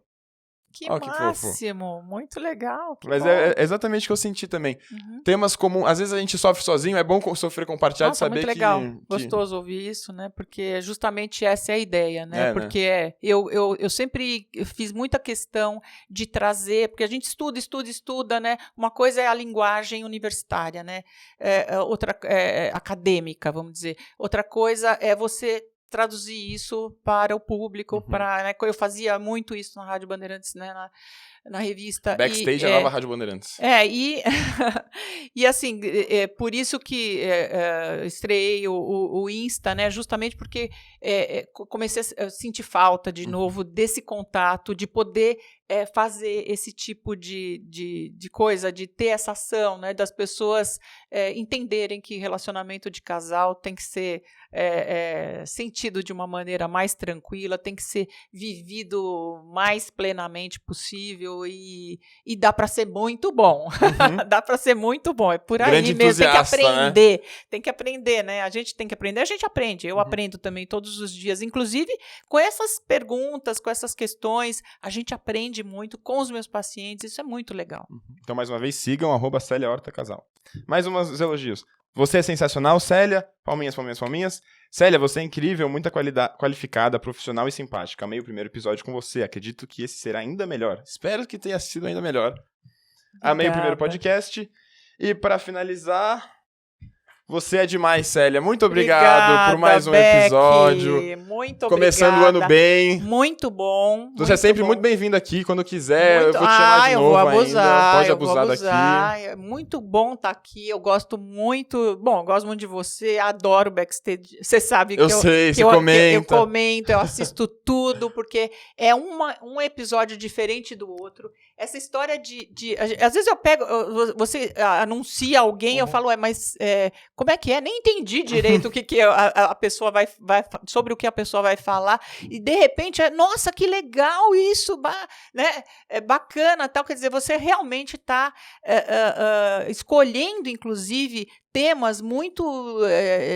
Que máximo! Fofo. Muito legal. Mas é exatamente o que eu senti também. Temas comuns, às vezes a gente sofre sozinho, é bom sofrer compartilhado, saber muito legal. Gostoso ouvir isso, né? Porque justamente essa é a ideia, né? Porque eu sempre fiz muita questão de trazer, porque a gente estuda, né? Uma coisa é a linguagem universitária, né? Outra acadêmica, vamos dizer. Outra coisa é você traduzir isso para o público, né, eu fazia muito isso na Rádio Bandeirantes, né, na revista. Backstage é nova Rádio Bandeirantes. E assim, por isso que estreiei o Insta, né, justamente porque comecei a sentir falta de novo desse contato, de poder fazer esse tipo de coisa, de ter essa ação, né, das pessoas entenderem que relacionamento de casal tem que ser sentido de uma maneira mais tranquila, tem que ser vivido mais plenamente possível e dá para ser muito bom. Dá para ser muito bom, é por aí grande mesmo, tem que aprender, né? Tem que aprender, né? A gente tem que aprender, a gente aprende, eu aprendo também todos os dias, inclusive com essas perguntas, com essas questões, a gente aprende muito com os meus pacientes, isso é muito legal. Então, mais uma vez, sigam @Célia Horta Casal. Mais uns elogios. Você é sensacional, Célia. Palminhas, palminhas, palminhas. Célia, você é incrível, muito qualificada, profissional e simpática. Amei o primeiro episódio com você. Acredito que esse será ainda melhor. Espero que tenha sido ainda melhor. Amei o primeiro podcast. E para finalizar, Você é demais, Célia. Muito obrigado por mais um episódio. Muito Começando obrigada. o ano bem. Muito bom. Você é sempre muito bem-vindo aqui, quando quiser. Eu vou te chamar de eu novo vou abusar, ainda. Pode eu vou abusar abusar. daqui. É muito bom estar aqui. Eu gosto muito. Bom, eu gosto muito de você. Adoro o backstage. Você sabe que Eu sei, você eu comenta. Eu comento, eu assisto tudo, porque é um episódio diferente do outro. Essa história às vezes eu pego. Você anuncia alguém, eu falo, mas como é que é? Nem entendi direito o que a pessoa vai sobre o que a pessoa vai falar. E de repente, nossa, que legal isso, né? É bacana, tal. Quer dizer, você realmente está escolhendo, inclusive, temas muito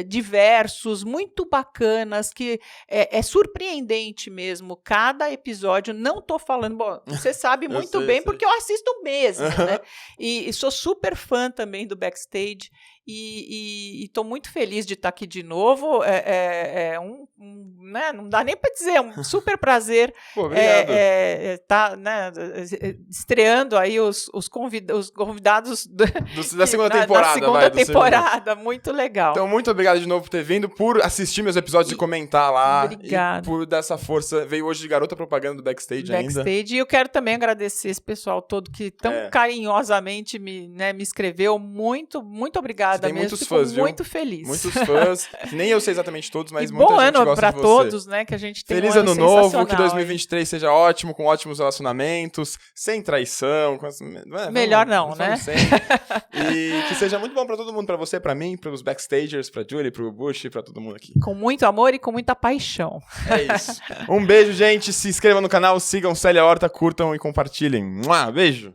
diversos, muito bacanas, que é surpreendente mesmo. Cada episódio, não estou falando, bom, você sabe muito bem, porque eu assisto mesmo, né? E sou super fã também do backstage. E estou muito feliz de estar aqui de novo. Né, não dá nem para dizer, é um super prazer. Pô, obrigado. Tá, né, estreando aí os convidados da segunda temporada. Da segunda temporada, muito legal. Então, muito obrigado de novo por ter vindo, por assistir meus episódios e comentar lá. Obrigado. E por dar essa força. Veio hoje de garota propaganda do backstage ainda. E eu quero também agradecer esse pessoal todo que tão carinhosamente me escreveu. Muito, muito obrigada. Tem mesmo. muitos Fico fãs, muito viu? feliz. Muitos fãs. Nem eu sei exatamente todos, mas e muita bom gente ano gosta pra de você. todos, né? Que a gente tem Feliz um ano ano novo, sensacional, que 2023 seja ótimo, com ótimos relacionamentos, sem traição. Melhor não, né? Sem. E que seja muito bom pra todo mundo, pra você, pra mim, pros backstagers, pra Julie, pro Bush, pra todo mundo aqui. Com muito amor e com muita paixão. É isso. Um beijo, gente. Se inscrevam no canal, sigam Célia Horta, curtam e compartilhem. Beijo.